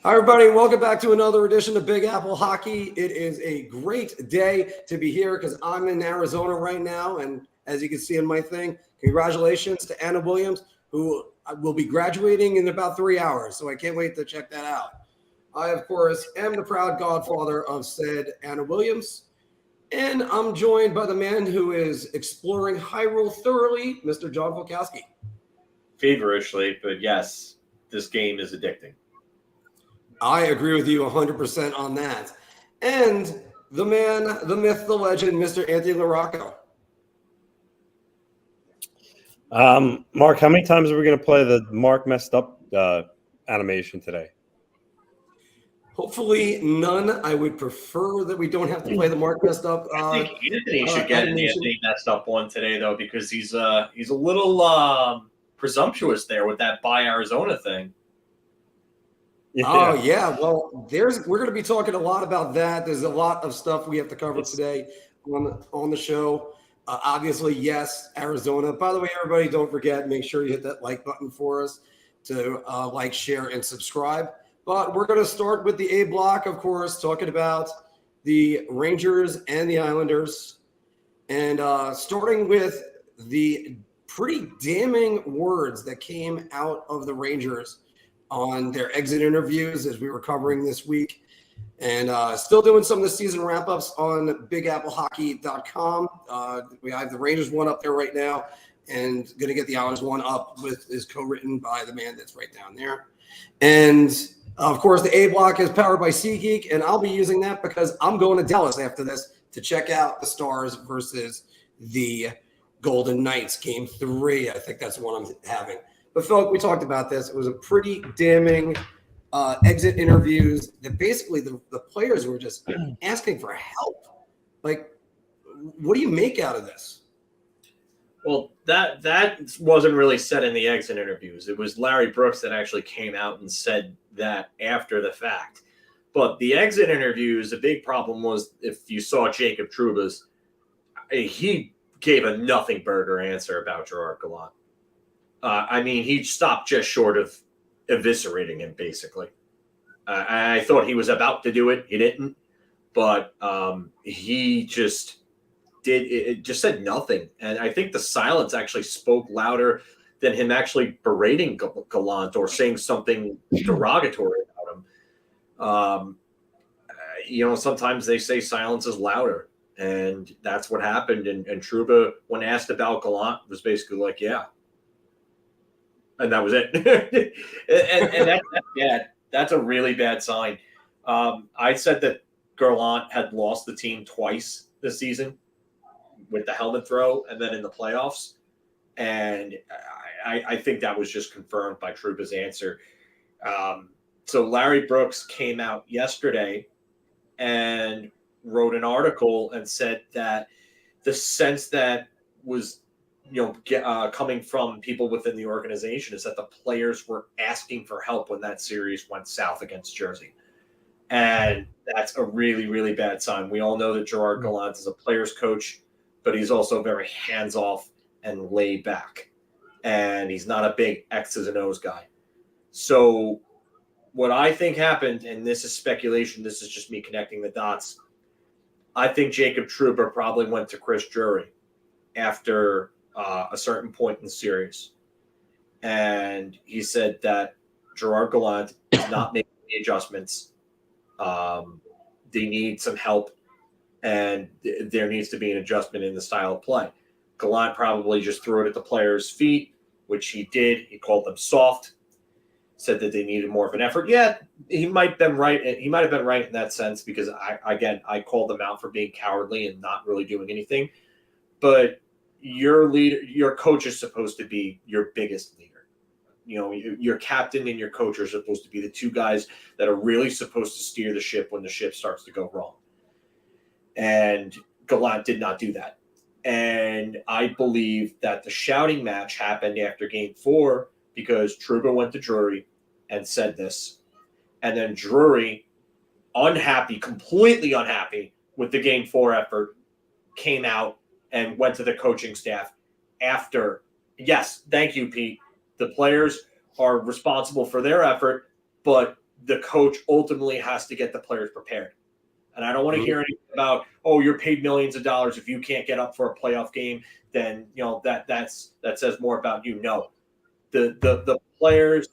Hi, everybody. Welcome back to another edition of Big Apple Hockey. It is a great day to be here because I'm in Arizona right now. And as you can see in my thing, congratulations to Anna Williams, who will be graduating in about 3 hours. So I can't wait to check that out. I, of course, am the proud godfather of said Anna Williams. And I'm joined by the man who is exploring Hyrule thoroughly, Mr. John Volkowski. Feverishly, but yes, this game is addicting. I agree with you 100% on that. And the man, the myth, the legend, Mr. Anthony LaRocco. Marc, how many times are we going to play the Marc messed up animation today? Hopefully none. I would prefer that we don't have to play the Marc messed up. I think Anthony should get an Anthony messed up one today, though, because he's a little presumptuous there with that buy Arizona thing. Yeah. Oh, yeah. Well, we're going to be talking a lot about that. There's a lot of stuff we have to cover today on the show. Obviously, yes, Arizona. By the way, everybody, don't forget, make sure you hit that like button for us to like, share, and subscribe. But we're going to start with the A block, of course, talking about the Rangers and the Islanders. And starting with the pretty damning words that came out of the Rangers on their exit interviews as we were covering this week. And still doing some of the season wrap-ups on bigapple.hockey.com. We have the Rangers one up there right now and going to get the Islanders one up is co-written by the man that's right down there. And, of course, the A block is powered by SeatGeek, and I'll be using that because I'm going to Dallas after this to check out the Stars versus the Golden Knights, Game 3. I think that's the one I'm having. But, Phil, we talked about this. It was a pretty damning exit interviews that basically the players were just asking for help. Like, what do you make out of this? Well, that wasn't really said in the exit interviews. It was Larry Brooks that actually came out and said that after the fact. But the exit interviews, the big problem was if you saw Jacob Trouba's, he gave a nothing burger answer about Gerard Gallant. I mean, he stopped just short of eviscerating him, basically. I thought he was about to do it. He didn't. But he just just said nothing. And I think the silence actually spoke louder than him actually berating Gallant or saying something derogatory about him. Sometimes they say silence is louder. And that's what happened. And Trouba, when asked about Gallant, was basically like, yeah. And that was it. and that's bad. That's a really bad sign. I said that Gallant had lost the team twice this season with the helmet throw and then in the playoffs. And I think that was just confirmed by Trouba's answer. So Larry Brooks came out yesterday and wrote an article and said that the sense that was coming from people within the organization is that the players were asking for help when that series went south against Jersey. And that's a really, really bad sign. We all know that Gerard Gallant is a player's coach, but he's also very hands-off and laid back. And he's not a big X's and O's guy. So what I think happened, and this is speculation, this is just me connecting the dots, I think Jacob Trouba probably went to Chris Drury after a certain point in the series. And he said that Gerard Gallant is not making the adjustments. They need some help, and there needs to be an adjustment in the style of play. Gallant probably just threw it at the players' feet, which he did. He called them soft, said that they needed more of an effort. Yeah, he might have been right. He might have been right in that sense because, I called them out for being cowardly and not really doing anything. But your coach is supposed to be your biggest leader. Your captain and your coach are supposed to be the two guys that are really supposed to steer the ship when the ship starts to go wrong. And Gallant did not do that. And I believe that the shouting match happened after Game 4 because Trouba went to Drury and said this. And then Drury, completely unhappy with the Game 4 effort, came out and went to the coaching staff after. Yes, thank you, Pete. The players are responsible for their effort, but the coach ultimately has to get the players prepared. And I don't want to hear anything about, oh, you're paid millions of dollars. If you can't get up for a playoff game, then that says more about you. No, the players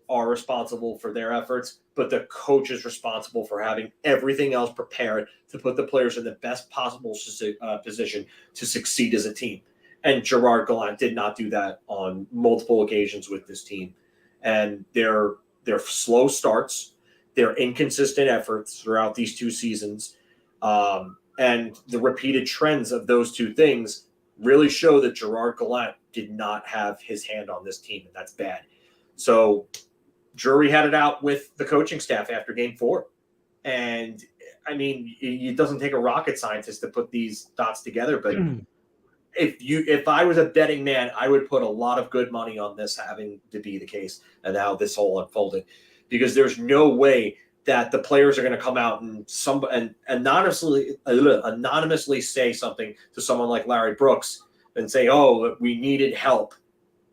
are responsible for their efforts, but the coach is responsible for having everything else prepared to put the players in the best possible position to succeed as a team. And Gerard Gallant did not do that on multiple occasions with this team. And their slow starts, their inconsistent efforts throughout these 2 seasons, and the repeated trends of those 2 things really show that Gerard Gallant did not have his hand on this team, and that's bad. So jury had it out with the coaching staff after Game 4. And, I mean, it doesn't take a rocket scientist to put these dots together, but if I was a betting man, I would put a lot of good money on this having to be the case and how this all unfolded, because there's no way that the players are going to come out and anonymously say something to someone like Larry Brooks and say, oh, we needed help.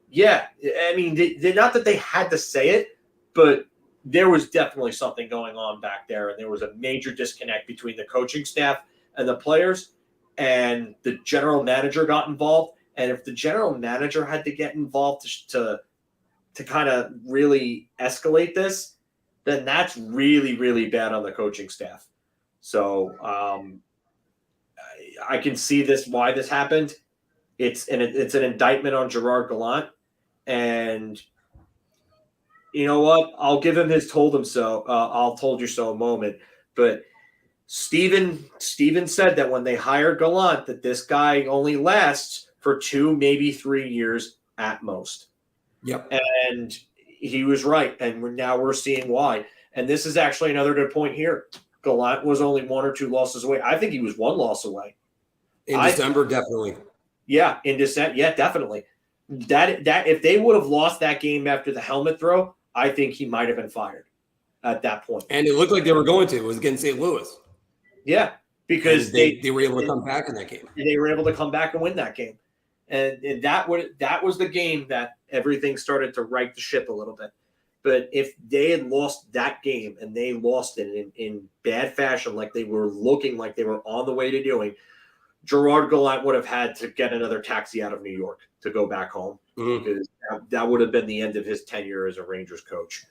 Yeah, I mean, they not that they had to say it, but there was definitely something going on back there, and there was a major disconnect between the coaching staff and the players. And the general manager got involved. And if the general manager had to get involved to kind of really escalate this, then that's really, really bad on the coaching staff. So I can see why this happened. It's an indictment on Gerard Gallant. And you know what? I'll give him his told him so. I'll told you so moment. But Steven said that when they hired Gallant, that this guy only lasts for 2, maybe 3 years at most. Yep. And he was right. And we're seeing why. And this is actually another good point here. Gallant was only 1 or 2 losses away. I think he was 1 loss away. In December, definitely. Yeah, in December. Yeah, definitely. That if they would have lost that game after the helmet throw, I think he might have been fired at that point. And it looked like they were going to. It was against St. Louis. Yeah, because they were able to come back in that game. They were able to come back and win that game. And that was the game that everything started to right the ship a little bit. But if they had lost that game and they lost it in bad fashion, like they were looking like they were on the way to doing, Gerard Gallant would have had to get another taxi out of New York to go back home, because that would have been the end of his tenure as a Rangers coach.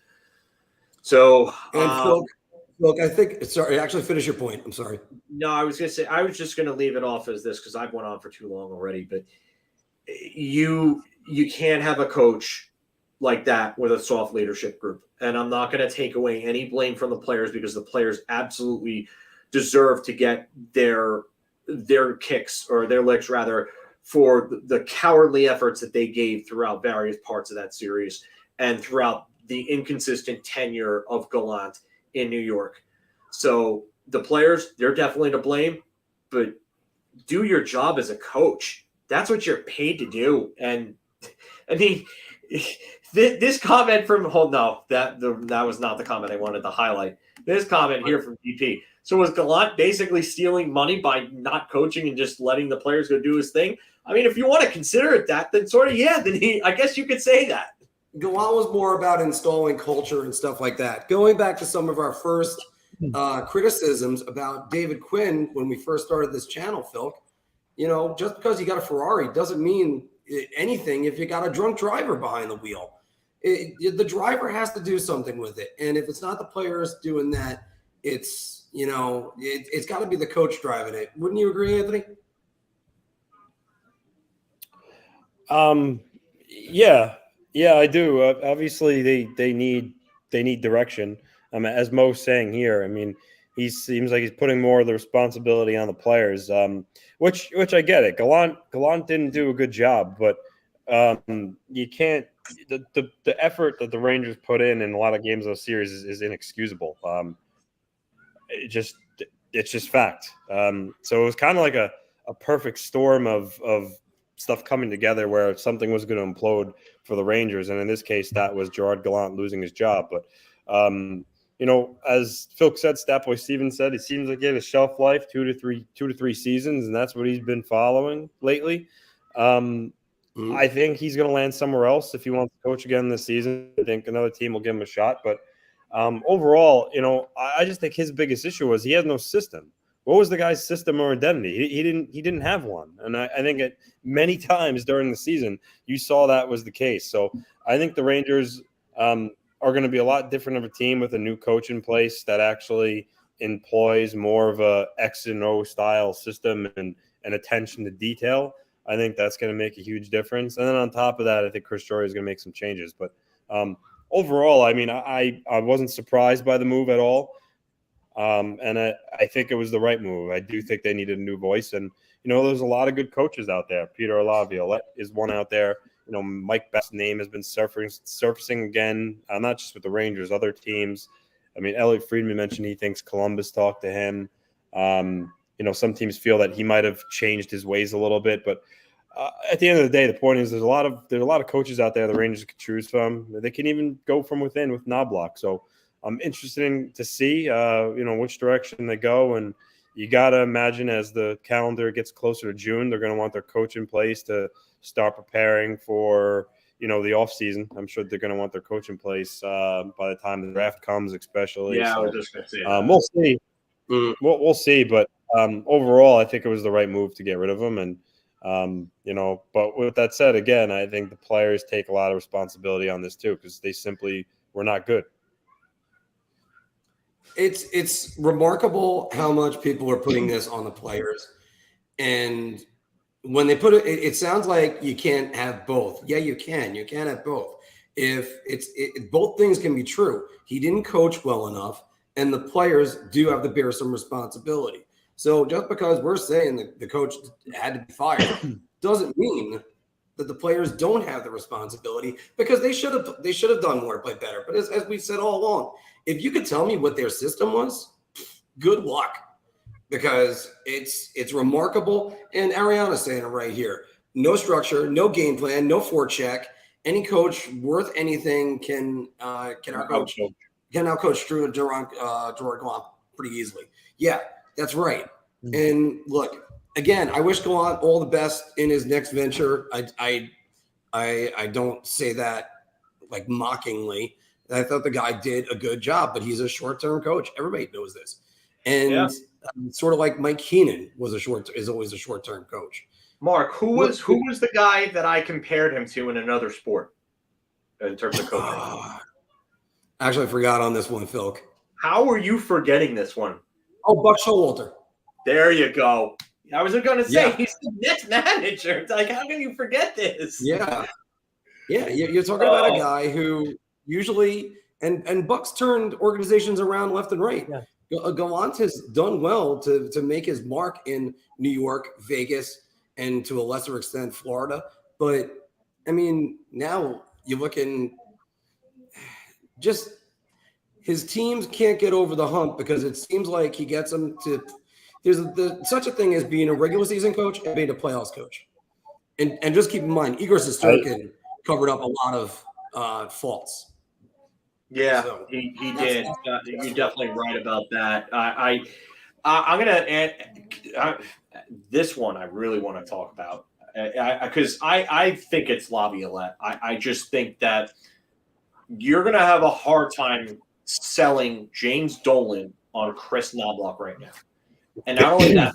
So, and Look, I think – sorry, actually finish your point. I'm sorry. No, I was going to say – I was just going to leave it off as this because I've went on for too long already. But you can't have a coach like that with a soft leadership group. And I'm not going to take away any blame from the players, because the players absolutely deserve to get their kicks, or their licks rather, for the cowardly efforts that they gave throughout various parts of that series and throughout the inconsistent tenure of Gallant in New York. So the players, they're definitely to blame, but do your job as a coach. That's what you're paid to do. And I mean, this comment from that was not the comment I wanted to highlight. This comment here from DP. So was Gallant basically stealing money by not coaching and just letting the players go do his thing? I mean, if you want to consider it that, then sort of, yeah, then I guess you could say that. Gallant was more about installing culture and stuff like that. Going back to some of our first criticisms about David Quinn when we first started this channel, Phil, just because you got a Ferrari doesn't mean anything if you got a drunk driver behind the wheel. The driver has to do something with it. And if it's not the players doing that, it's got to be the coach driving it. Wouldn't you agree, Anthony? Yeah, I do. Obviously, they need direction. As Mo's saying here, I mean, he seems like he's putting more of the responsibility on the players, which I get it. Gallant didn't do a good job, but you can't. The effort that the Rangers put in a lot of games of the series is inexcusable. It's just fact. So it was kind of like a perfect storm of stuff coming together where something was going to implode for the Rangers. And in this case, that was Gerard Gallant losing his job. But, as Phil said, Statboy Steven said, it seems like he had a shelf life, 2 to 3 seasons. And that's what he's been following lately. I think he's going to land somewhere else if he wants to coach again this season. I think another team will give him a shot. But Overall, I just think his biggest issue was he has no system. What was the guy's system or identity? He didn't have one, and I think many times during the season you saw that was the case. So I think the Rangers are going to be a lot different of a team with a new coach in place that actually employs more of a X and O style system and attention to detail. I think that's going to make a huge difference. And then on top of that, I think Chris Drury is going to make some changes. But overall, I mean, I wasn't surprised by the move at all. And I think it was the right move. I do think they needed a new voice. And, there's a lot of good coaches out there. Peter Laviolette is one out there. Mike Best's name has been surfacing again, not just with the Rangers, other teams. I mean, Elliot Friedman mentioned he thinks Columbus talked to him. Some teams feel that he might have changed his ways a little bit, but at the end of the day, the point is there's a lot of coaches out there the Rangers could choose from. They can even go from within with Knobloch. So I'm interested to see, which direction they go. And you got to imagine as the calendar gets closer to June, they're going to want their coach in place to start preparing for, the offseason. I'm sure they're going to want their coach in place by the time the draft comes, especially. Yeah, so, I was just going to say that. We'll see. We'll see. But overall, I think it was the right move to get rid of him. And, but with that said, again, I think the players take a lot of responsibility on this too, because they simply were not good. It's remarkable how much people are putting this on the players. And when they put it sounds like you can't have both. Yeah, you can. You can have both. If both things can be true. He didn't coach well enough, and the players do have to bear some responsibility. So just because we're saying the coach had to be fired doesn't mean that the players don't have the responsibility, because they should have done more, played better. But as we've said all along, if you could tell me what their system was, good luck, because it's remarkable. And Ariana's saying it right here: no structure, no game plan, no forecheck. Any coach worth anything can outcoach Drew Gallant pretty easily. Yeah, that's right. And look, again, I wish Gallant all the best in his next venture. I don't say that like mockingly. I thought the guy did a good job, but he's a short-term coach. Everybody knows this. And sort of like Mike Keenan is always a short-term coach. Mark, who was the guy that I compared him to in another sport in terms of coaching? Actually, I forgot on this one, Phil. How are you forgetting this one? Oh, Buck Showalter. There you go. I was going to say, he's the Nets manager. It's like, how can you forget this? Yeah. Yeah, you're talking about a guy who usually – and Buck's turned organizations around left and right. Yeah. Gallant has done well to make his mark in New York, Vegas, and to a lesser extent, Florida. But, I mean, now you're looking – just his teams can't get over the hump, because it seems like he gets them to – there's such a thing as being a regular season coach and being a playoffs coach. And just keep in mind, Igor Shesterkin covered up a lot of faults. Yeah, so, he did. You're definitely right about that. I'm going to add this one I really want to talk about, because I think it's Laviolette. I just think that you're going to have a hard time selling James Dolan on Chris Knobloch right now. And not only that,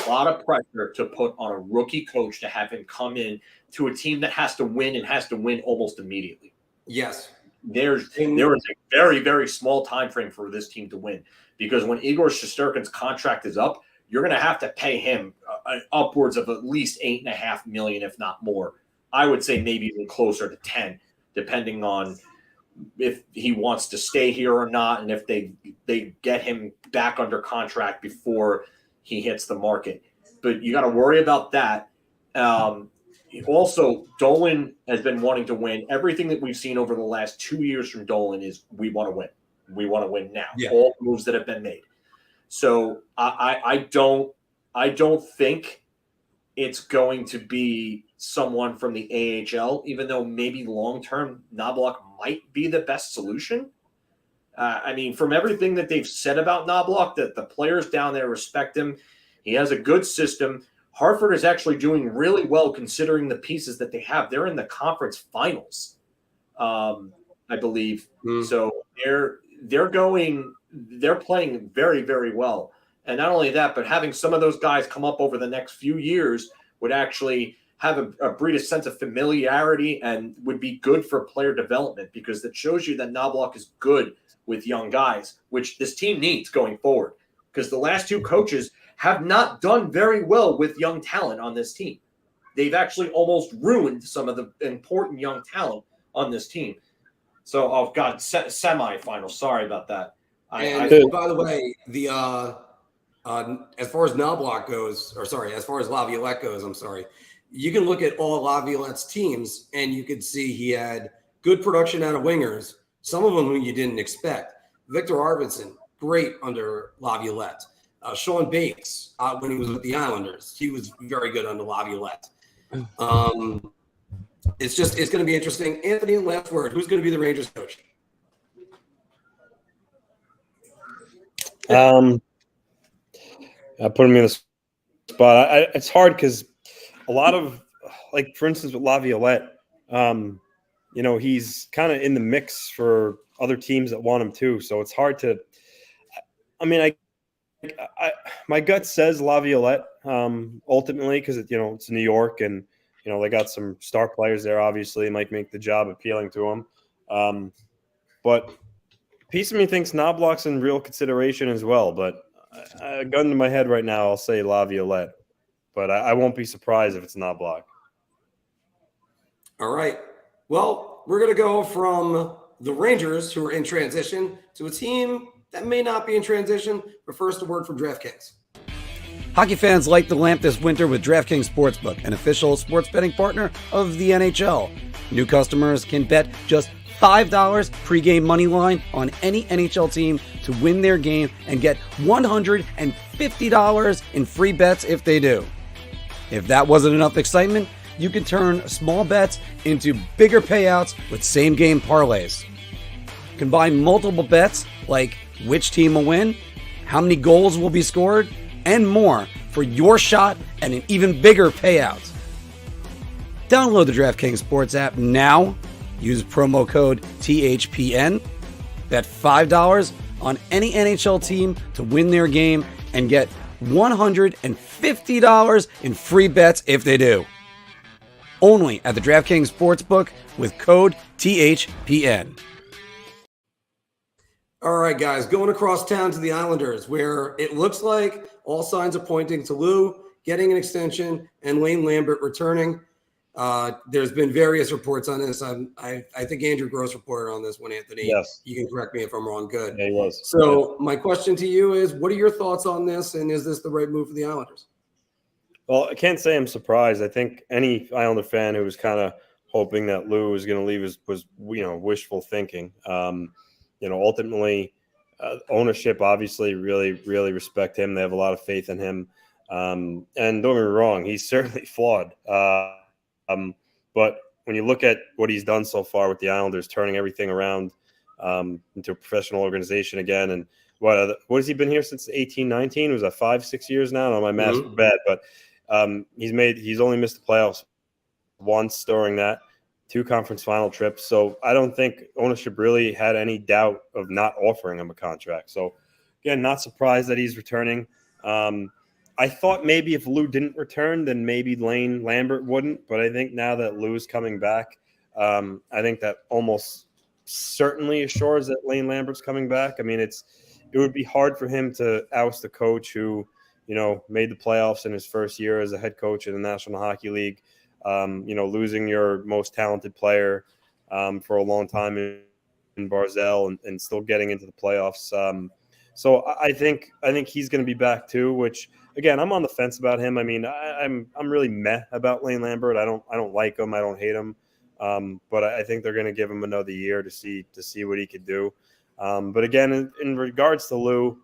a lot of pressure to put on a rookie coach to have him come in to a team that has to win and has to win almost immediately. Yes. There is a very, very small time frame for this team to win, because when Igor Shesterkin's contract is up, you're going to have to pay him upwards of at least $8.5 million, if not more. I would say maybe even closer to 10, depending on if he wants to stay here or not, and if they get him back under contract before he hits the market. But you got to worry about that. Also, Dolan has been wanting to win. Everything that we've seen over the last 2 years from Dolan is we want to win. We want to win now. Yeah. All moves that have been made. So I don't think it's going to be someone from the AHL, even though maybe long-term Knobloch might be the best solution. I mean, from everything that they've said about Knobloch, that the players down there respect him. He has a good system. Hartford is actually doing really well considering the pieces that they have. They're in the conference finals, I believe. So they're playing very, very well. And not only that, but having some of those guys come up over the next few years would actually have breed a sense of familiarity and would be good for player development, because that shows you that Knobloch is good with young guys, which this team needs going forward, because the last two coaches have not done very well with young talent on this team. They've actually almost ruined some of the important young talent on this team. So, oh God, semifinal. Sorry about that. By the way, the as far as Knobloch goes, as far as Laviolette goes, I'm sorry, you can look at all Laviolette's teams and you could see he had good production out of wingers, some of them who you didn't expect. Victor Arvidsson, great under Laviolette. Sean Bates, when he was with the Islanders, he was very good under Laviolette. It's going to be interesting. Anthony, last word. Who's going to be the Rangers coach? Putting me in the spot. It's hard because a lot of, like, for instance, with Laviolette, he's kind of in the mix for other teams that want him too. So it's hard to. I mean, my gut says Laviolette ultimately, because it's New York and they got some star players there. Obviously, it might make the job appealing to them. But a piece of me thinks Knobloch's in real consideration as well. But a gun to my head right now, I'll say Laviolette. But I won't be surprised if it's Knobloch. All right. Well, we're going to go from the Rangers, who are in transition, to a team that may not be in transition. But first, a word from DraftKings. Hockey fans light the lamp this winter with DraftKings Sportsbook, an official sports betting partner of the NHL. New customers can bet just $5 pregame moneyline on any NHL team to win their game and get $150 in free bets if they do. If that wasn't enough excitement, you can turn small bets into bigger payouts with same-game parlays. Combine multiple bets like which team will win, how many goals will be scored, and more for your shot at an even bigger payout. Download the DraftKings Sports app now. Use promo code THPN. Bet $5 on any NHL team to win their game and get $150 in free bets if they do. Only at the DraftKings Sportsbook with code THPN. All right, guys, going across town to the Islanders, where it looks like all signs are pointing to Lou getting an extension and Lane Lambert returning. There's been various reports on this. I think Andrew Gross reported on this one, Anthony. Yes. You can correct me if I'm wrong. Good. Yeah, he was. So my question to you is, what are your thoughts on this, and is this the right move for the Islanders? Well, I can't say I'm surprised. I think any Islander fan who was kind of hoping that Lou was going to leave was wishful thinking. Ultimately, ownership obviously really respect him. They have a lot of faith in him. And don't get me wrong, he's certainly flawed. But when you look at what he's done so far with the Islanders, turning everything around into a professional organization again, and what has he been here since 18-19? Was that 5-6 years now? I don't know, my math's bad, but he's only missed the playoffs once during that, 2 conference final trips. So I don't think ownership really had any doubt of not offering him a contract. So again, not surprised that he's returning. I thought maybe if Lou didn't return, then maybe Lane Lambert wouldn't. But I think now that Lou's coming back, I think that almost certainly assures that Lane Lambert's coming back. I mean, it would be hard for him to oust the coach who, made the playoffs in his first year as a head coach in the National Hockey League. Losing your most talented player for a long time in Barzell and still getting into the playoffs. So I think he's going to be back too, which again, I'm on the fence about him. I mean, I'm really meh about Lane Lambert. I don't like him. I don't hate him. But I think they're going to give him another year to see what he could do. But again, in regards to Lou,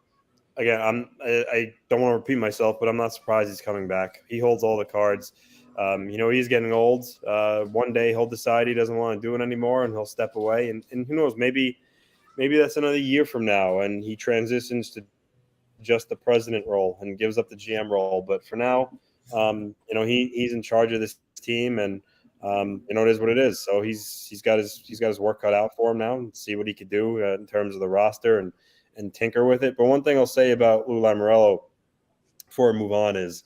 again, I don't want to repeat myself, but I'm not surprised he's coming back. He holds all the cards. He's getting old. One day he'll decide he doesn't want to do it anymore and he'll step away. And who knows, maybe that's another year from now and he transitions to just the president role and gives up the GM role. But for now, he's in charge of this team. And It is what it is. So he's got his work cut out for him now, and see what he could do in terms of the roster and tinker with it. But one thing I'll say about Lou Lamoriello before we move on is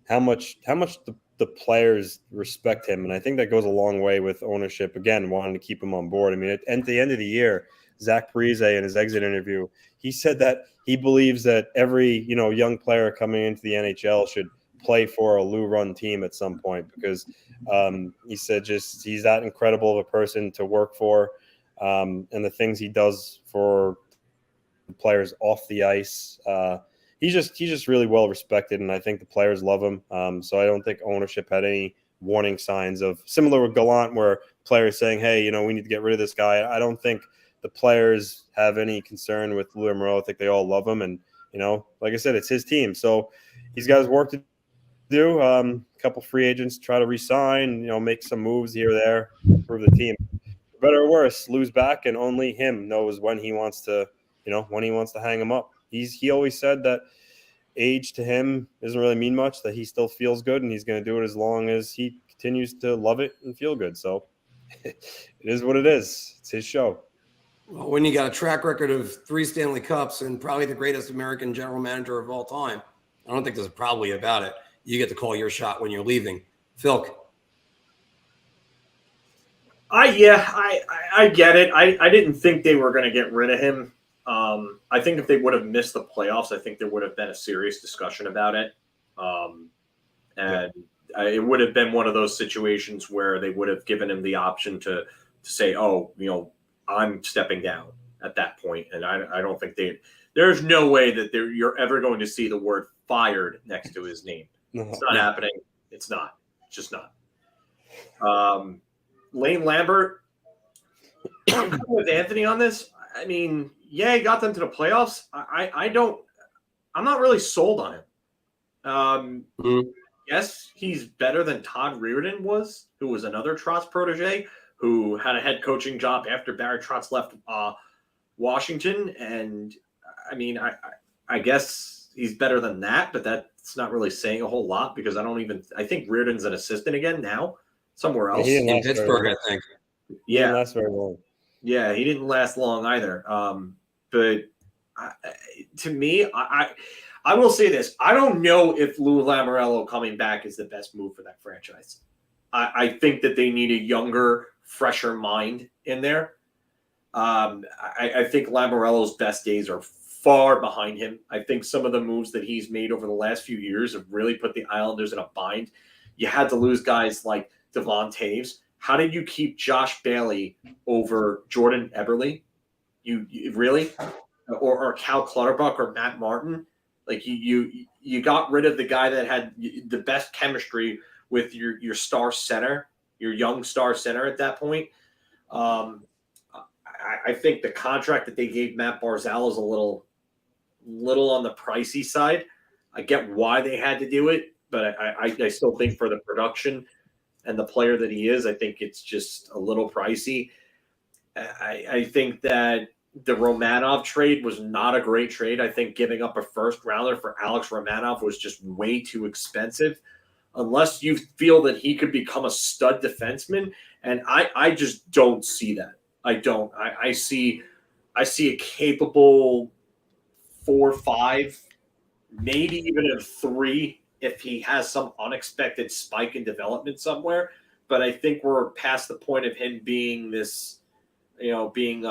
how much the players respect him, and I think that goes a long way with ownership. Again, wanting to keep him on board. I mean, at the end of the year, Zach Parise in his exit interview, he said that he believes that every young player coming into the NHL should play for a Lou run team at some point, because he said just he's that incredible of a person to work for, and the things he does for players off the ice. He's just really well respected, and I think the players love him. So I don't think ownership had any warning signs of, similar with Gallant, where players saying, hey, we need to get rid of this guy. I don't think the players have any concern with Lou Lamoriello. I think they all love him, and like I said, it's his team, so he's got his work to do. A couple free agents try to re-sign, make some moves here or there, improve the team. For better or worse, Lou's back, and only him knows when he wants to hang him up. He always said that age to him doesn't really mean much, that he still feels good, and he's going to do it as long as he continues to love it and feel good. So it is what it is. It's his show. Well, when you got a track record of 3 Stanley Cups and probably the greatest American general manager of all time, I don't think there's probably about it. You get to call your shot when you're leaving. Phil. I get it. I didn't think they were going to get rid of him. I think if they would have missed the playoffs, I think there would have been a serious discussion about it. It would have been one of those situations where they would have given him the option to say, oh, I'm stepping down at that point. And I don't think there's no way that you're ever going to see the word fired next to his name. It's not happening. It's not. It's just not. Lane Lambert, I'm with Anthony on this. I mean, yeah, he got them to the playoffs. I'm not really sold on him. Yes, he's better than Todd Reirden was, who was another Trotz protege, who had a head coaching job after Barry Trotz left Washington. And I mean, I guess he's better than that, but that's not really saying a whole lot, because I think Reirden's an assistant again now somewhere else. In Pittsburgh, I think. Yeah. He didn't last very long. Yeah, he didn't last long either. But to me, I will say this. I don't know if Lou Lamoriello coming back is the best move for that franchise. I think that they need a younger, fresher mind in there. I think Lamoriello's best days are far behind him. I think some of the moves that he's made over the last few years have really put the Islanders in a bind. You had to lose guys like Devon Taves. How did you keep Josh Bailey over Jordan Eberle? You really? Or Cal Clutterbuck or Matt Martin? Like you got rid of the guy that had the best chemistry with your star center, your young star center at that point. I think the contract that they gave Matt Barzal is a little on the pricey side. I get why they had to do it, but I still think for the production and the player that he is, I think it's just a little pricey. I think that the Romanov trade was not a great trade. I think giving up a first rounder for Alex Romanov was just way too expensive, unless you feel that he could become a stud defenseman. And I just don't see that. I don't. I see a capable 4-5, maybe even a 3 if he has some unexpected spike in development somewhere. But I think we're past the point of him being this, being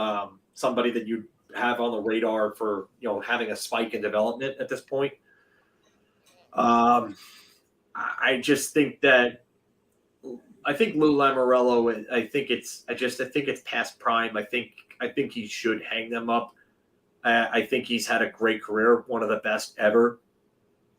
somebody that you have on the radar for, having a spike in development at this point. I just think that I think Lou Lamoriello, I think it's past prime. I think he should hang them up. I think he's had a great career, one of the best ever.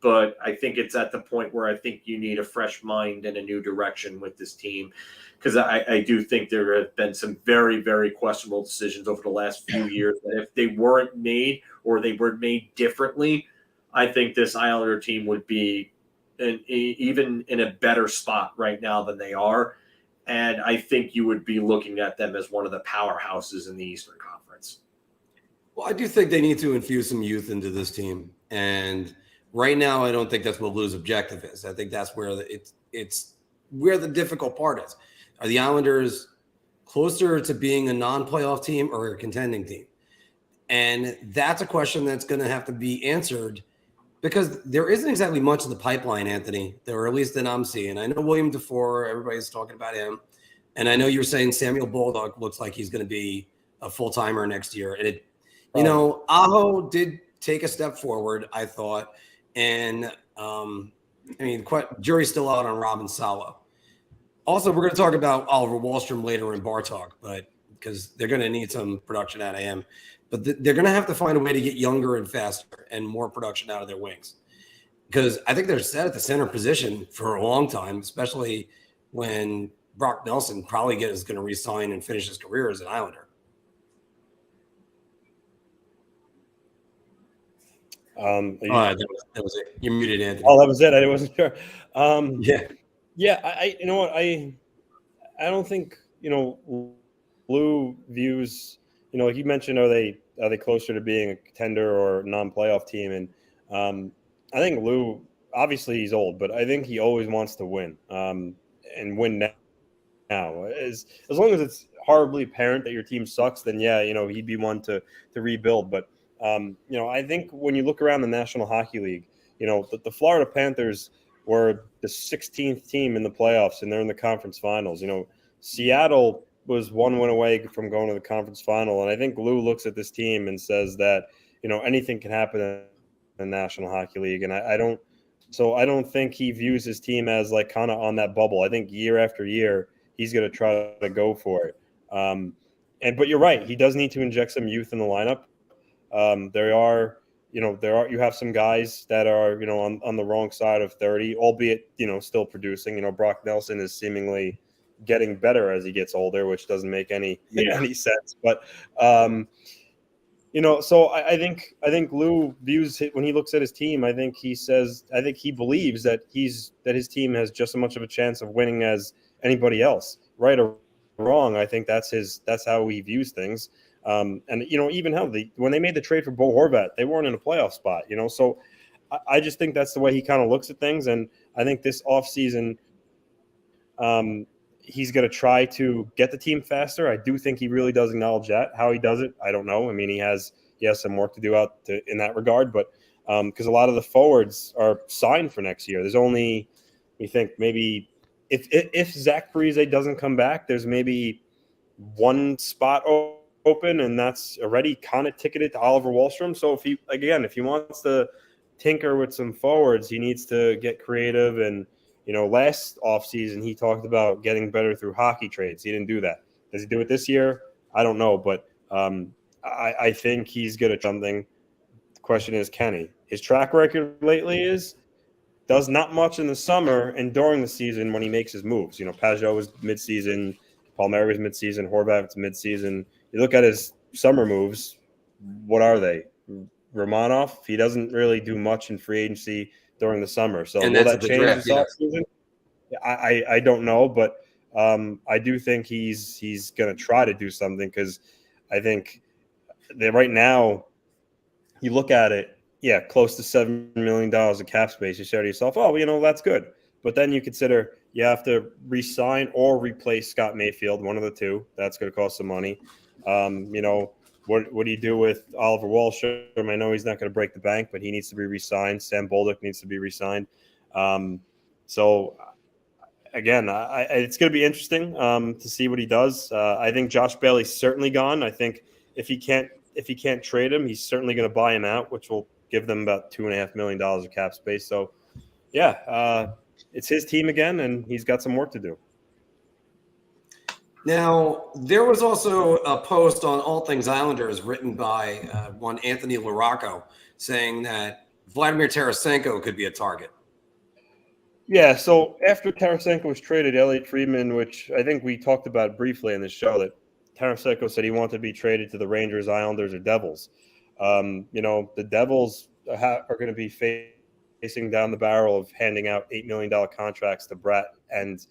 But I think it's at the point where I think you need a fresh mind and a new direction with this team, because I do think there have been some very, very questionable decisions over the last few years that if they weren't made or they were made differently, I think this Islander team would be even in a better spot right now than they are. And I think you would be looking at them as one of the powerhouses in the Eastern Conference. Well, I do think they need to infuse some youth into this team. And right now, I don't think that's what Lou's objective is. I think that's where it's where the difficult part is. Are the Islanders closer to being a non-playoff team or a contending team? And that's a question that's going to have to be answered because there isn't exactly much in the pipeline, Anthony, or at least that I'm seeing. I know William DeFore, everybody's talking about him. And I know you were saying Samuel Bolduc looks like he's going to be a full-timer next year. And, Aho did take a step forward, I thought. And, jury's still out on Robin Salo. Also, we're going to talk about Oliver Wahlstrom later in Bar Talk, but because they're going to need some production out of him. But they're going to have to find a way to get younger and faster and more production out of their wings. Because I think they're set at the center position for a long time, especially when Brock Nelson probably is going to re-sign and finish his career as an Islander. That was it. You muted, Anthony. Oh, that was it. I wasn't sure. Yeah. I don't think Lou views like you mentioned. Are they closer to being a contender or non-playoff team? And I think Lou, obviously he's old, but I think he always wants to win and win now. As long as it's horribly apparent that your team sucks, then he'd be one to rebuild. But I think when you look around the National Hockey League, the Florida Panthers were the 16th team in the playoffs, and they're in the conference finals. Seattle was one win away from going to the conference final, and I think Lou looks at this team and says that anything can happen in the National Hockey League, and I don't think he views his team as like kind of on that bubble. I think year after year he's going to try to go for it. But you're right, he does need to inject some youth in the lineup. You have some guys that are, on the wrong side of 30, albeit, still producing. Brock Nelson is seemingly getting better as he gets older, which doesn't make any sense. But, so I think Lou views it when he looks at his team. I think he believes that his team has just as much of a chance of winning as anybody else, right or wrong. I think that's how he views things. Even when they made the trade for Bo Horvat, they weren't in a playoff spot, so I just think that's the way he kind of looks at things. And I think this offseason, he's going to try to get the team faster. I do think he really does acknowledge that. How he does it, I don't know. I mean, he has some work to do in that regard, but because a lot of the forwards are signed for next year. There's only, you think maybe if Zach Parise doesn't come back, there's maybe one spot open, and that's already kind of ticketed to Oliver Wahlstrom. So if he wants to tinker with some forwards, he needs to get creative. And last offseason he talked about getting better through hockey trades. He didn't do that. Does he do it this year? I don't know, but I think he's good at something. The question is, can he? His track record lately does not much in the summer and during the season when he makes his moves. Pajot was midseason, Palmieri was midseason, Horvat's midseason. You look at his summer moves, what are they? Romanov, he doesn't really do much in free agency during the summer. So will that change this offseason? I don't know, but I do think he's going to try to do something, because I think that right now you look at it, close to $7 million of cap space. You say to yourself, that's good. But then you consider you have to re-sign or replace Scott Mayfield, one of the two. That's going to cost some money. What do you do with Oliver Wahlstrom? I know he's not going to break the bank, but he needs to be re-signed. Sam Bolduc needs to be re-signed. So again, it's going to be interesting to see what he does. I think Josh Bailey's certainly gone. I think if he can't trade him, he's certainly going to buy him out, which will give them about $2.5 million of cap space. So it's his team again, and he's got some work to do. Now, there was also a post on All Things Islanders written by one Anthony Larocco saying that Vladimir Tarasenko could be a target. Yeah, so after Tarasenko was traded, Elliot Friedman, which I think we talked about briefly in this show, that Tarasenko said he wanted to be traded to the Rangers, Islanders, or Devils. The Devils are going to be facing down the barrel of handing out $8 million contracts to Bratt and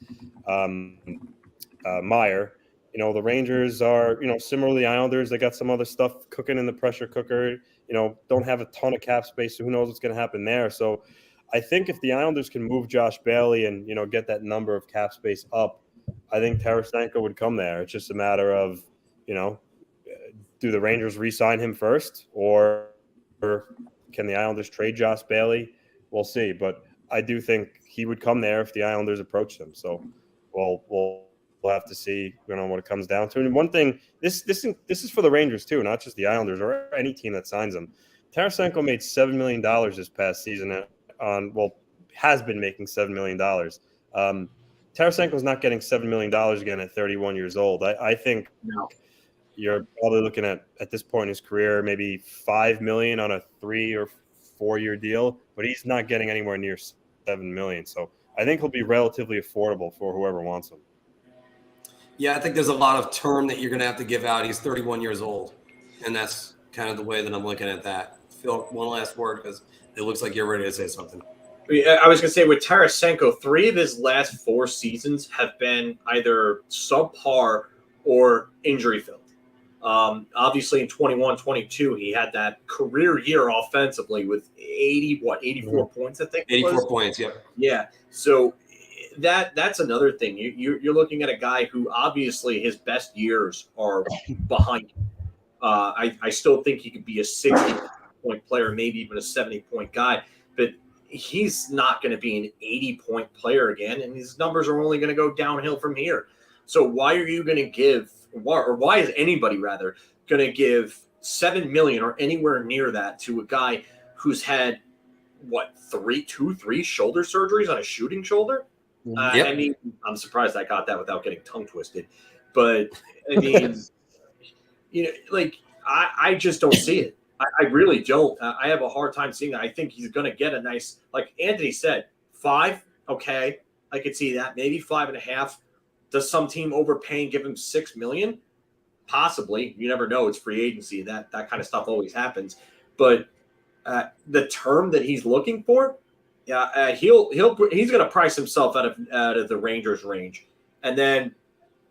Meyer. The Rangers are, similarly Islanders. They got some other stuff cooking in the pressure cooker. Don't have a ton of cap space, so who knows what's going to happen there. So I think if the Islanders can move Josh Bailey and get that number of cap space up, I think Tarasenko would come there. It's just a matter of, do the Rangers re-sign him first, or can the Islanders trade Josh Bailey? We'll see. But I do think he would come there if the Islanders approach them. So we'll have to see, what it comes down to. And one thing, this is for the Rangers too, not just the Islanders or any team that signs him. Tarasenko made $7 million this past season has been making $7 million. Tarasenko's not getting $7 million again at 31 years old. I think you're probably looking at this point in his career, maybe $5 million on a 3 or 4 year deal, but he's not getting anywhere near $7 million. So I think he'll be relatively affordable for whoever wants him. Yeah, I think there's a lot of term that you're going to have to give out. He's 31 years old, and that's kind of the way that I'm looking at that. Phil, one last word, because it looks like you're ready to say something. I was going to say, with Tarasenko, 3 of his last 4 seasons have been either subpar or injury-filled. Obviously, in 21-22, he had that career year offensively with 84 points, I think. 84 points, yep. Yeah, so that's another thing. You're looking at a guy who obviously his best years are behind him. I still think he could be a 60-point player, maybe even a 70-point guy, but he's not going to be an 80-point player again, and his numbers are only going to go downhill from here. So why are you going to give, or why is anybody rather going to give $7 million or anywhere near that to a guy who's had three shoulder surgeries on a shooting shoulder? Yep. I mean, I'm surprised I got that without getting tongue twisted, but I mean, I just don't see it. I really don't. I have a hard time seeing that. I think he's going to get a nice, like Anthony said, 5. Okay, I could see that. Maybe 5.5. Does some team overpay and give him $6 million? Possibly. You never know. It's free agency. That kind of stuff always happens. But the term that he's looking for, he's going to price himself out of the Rangers range. And then,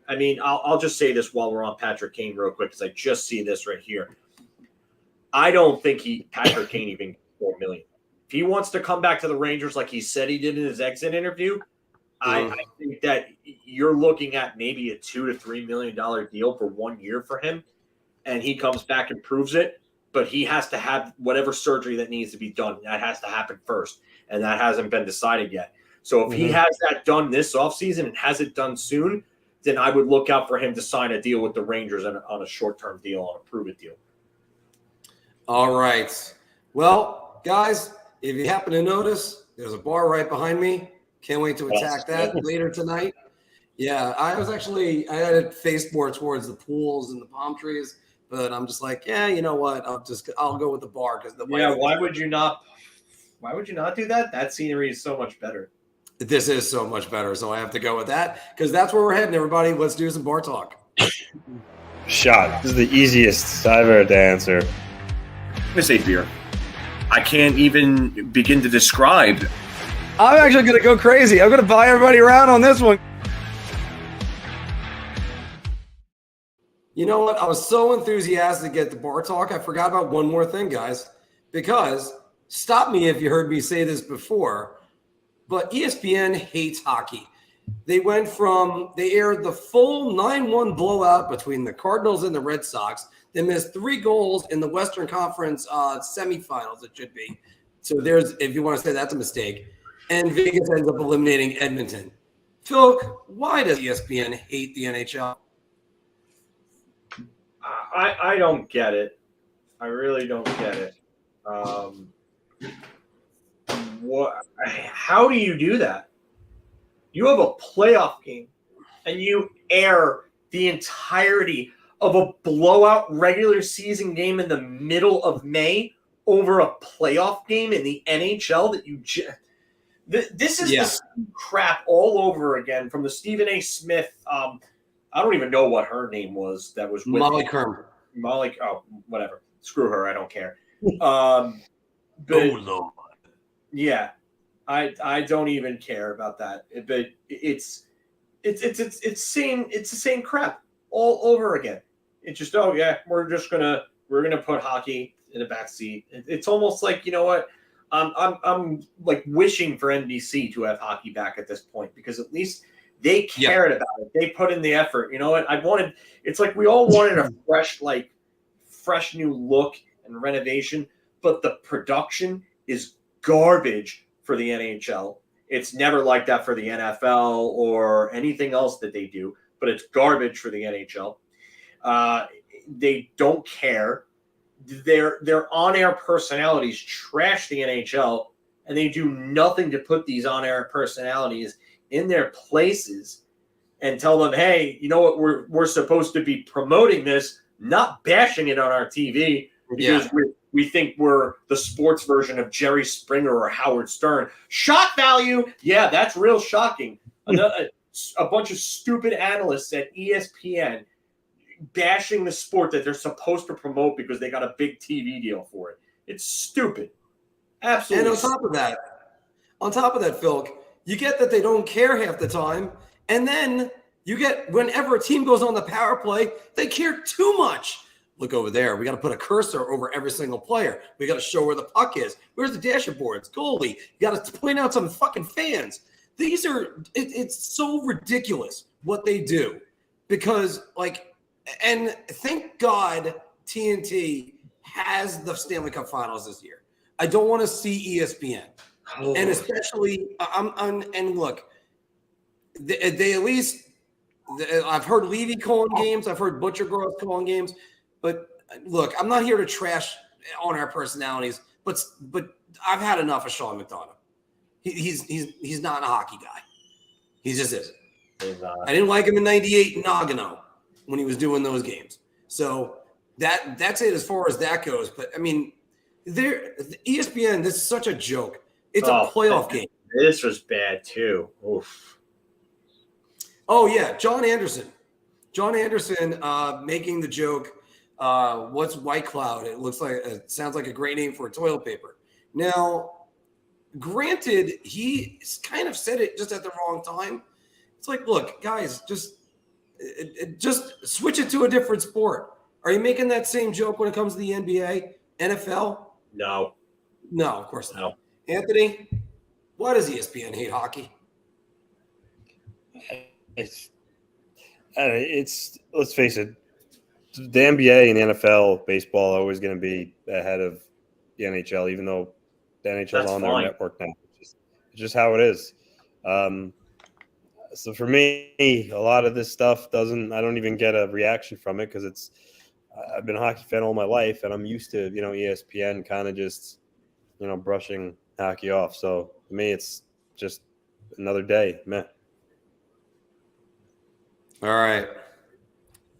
I mean, I'll just say this while we're on Patrick Kane real quick, because I just see this right here. I don't think Patrick Kane even gets $4 million. If he wants to come back to the Rangers like he said he did in his exit interview, I think that you're looking at maybe a $2 to $3 million deal for 1 year for him, and he comes back and proves it. But he has to have whatever surgery that needs to be done. That has to happen first, and that hasn't been decided yet. So if he has that done this offseason and has it done soon, then I would look out for him to sign a deal with the Rangers on a short-term deal, on a prove-it deal. All right. Well, guys, if you happen to notice, there's a bar right behind me. Can't wait to attack that later tonight. Yeah, I had it face more towards the pools and the palm trees, but I'm just like, yeah, you know what? I'll go with the bar because why would you not do that? That scenery is so much better. This is so much better, so I have to go with that because that's where we're heading, everybody. Let's do some bar talk. Shot. This is the easiest I've ever to answer. I'm going to say beer. I can't even begin to describe. I'm actually going to go crazy. I'm going to buy everybody around on this one. You know what? I was so enthusiastic to get the bar talk. I forgot about one more thing, guys, because stop me if you heard me say this before, but ESPN hates hockey. They aired the full 9-1 blowout between the Cardinals and the Red Sox. They missed 3 goals in the Western Conference semifinals, it should be. So if you want to say that's a mistake. And Vegas ends up eliminating Edmonton. Phil, why does ESPN hate the NHL? I don't get it. I really don't get it. How do you do that? You have a playoff game and you air the entirety of a blowout regular season game in the middle of May over a playoff game in the NHL that you this is the same crap all over again from the Stephen A. Smith. I don't even know what her name was. That was with Molly Kerm. Molly. Oh, whatever. Screw her. I don't care. But, Lord. Yeah, I don't even care about that. But it's the same crap all over again. It's just we're gonna put hockey in the back seat. It's almost like, you know what? I'm like wishing for NBC to have hockey back at this point, because at least They cared about it. They put in the effort. You know what? It's like we all wanted a fresh new look and renovation, but the production is garbage for the NHL. It's never like that for the NFL or anything else that they do, but it's garbage for the NHL. They don't care. Their on-air personalities trash the NHL, and they do nothing to put these on-air personalities in their places and tell them, hey, you know what, we're supposed to be promoting this, not bashing it on our TV because we think we're the sports version of Jerry Springer or Howard Stern. Shock value. Yeah, that's real shocking. A bunch of stupid analysts at ESPN bashing the sport that they're supposed to promote because they got a big TV deal for it. It's stupid. Absolutely. And on top of that, Phil, you get that they don't care half the time. And then you get whenever a team goes on the power play, they care too much. Look over there. We got to put a cursor over every single player. We got to show where the puck is. Where's the dashboards? Goalie. You got to point out some fucking fans. It's so ridiculous what they do because and thank God TNT has the Stanley Cup Finals this year. I don't want to see ESPN. And especially, and look, they at least, I've heard Levy calling games. I've heard Butcher Girls calling games. But look, I'm not here to trash on our personalities, but I've had enough of Sean McDonough. He's not a hockey guy. He just isn't. I didn't like him in '98 in Nagano when he was doing those games. So that's it as far as that goes. But I mean, the ESPN, this is such a joke. It's a playoff game. This was bad too. Oof. Oh yeah, John Anderson making the joke. What's White Cloud? It sounds like a great name for a toilet paper. Now, granted, he kind of said it just at the wrong time. It's like, look, guys, just switch it to a different sport. Are you making that same joke when it comes to the NBA, NFL? No, of course not. No. Anthony, why does ESPN hate hockey? It's let's face it, the NBA and NFL baseball are always going to be ahead of the NHL, even though the NHL is on their network now. It's just how it is. So for me, a lot of this stuff I don't even get a reaction from it because I've been a hockey fan all my life and I'm used to, ESPN kind of just, brushing hockey off. So for me, it's just another day, meh. All right.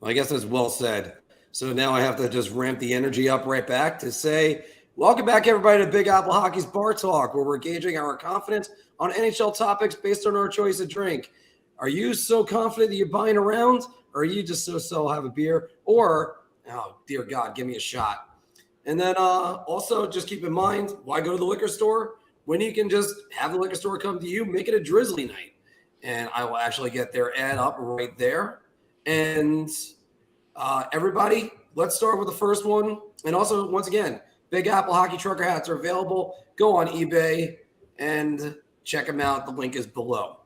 Well, I guess that's well said. So now I have to just ramp the energy up right back to say, welcome back, everybody, to Big Apple Hockey's Bar Talk, where we're gauging our confidence on NHL topics based on our choice of drink. Are you so confident that you're buying around, or are you just so have a beer? Or, oh, dear God, give me a shot. And then also just keep in mind, why go to the liquor store when you can just have the liquor store come to you, make it a Drizly night. And I will actually get their ad up right there. And everybody, let's start with the first one. And also, once again, Big Apple Hockey Trucker hats are available. Go on eBay and check them out. The link is below.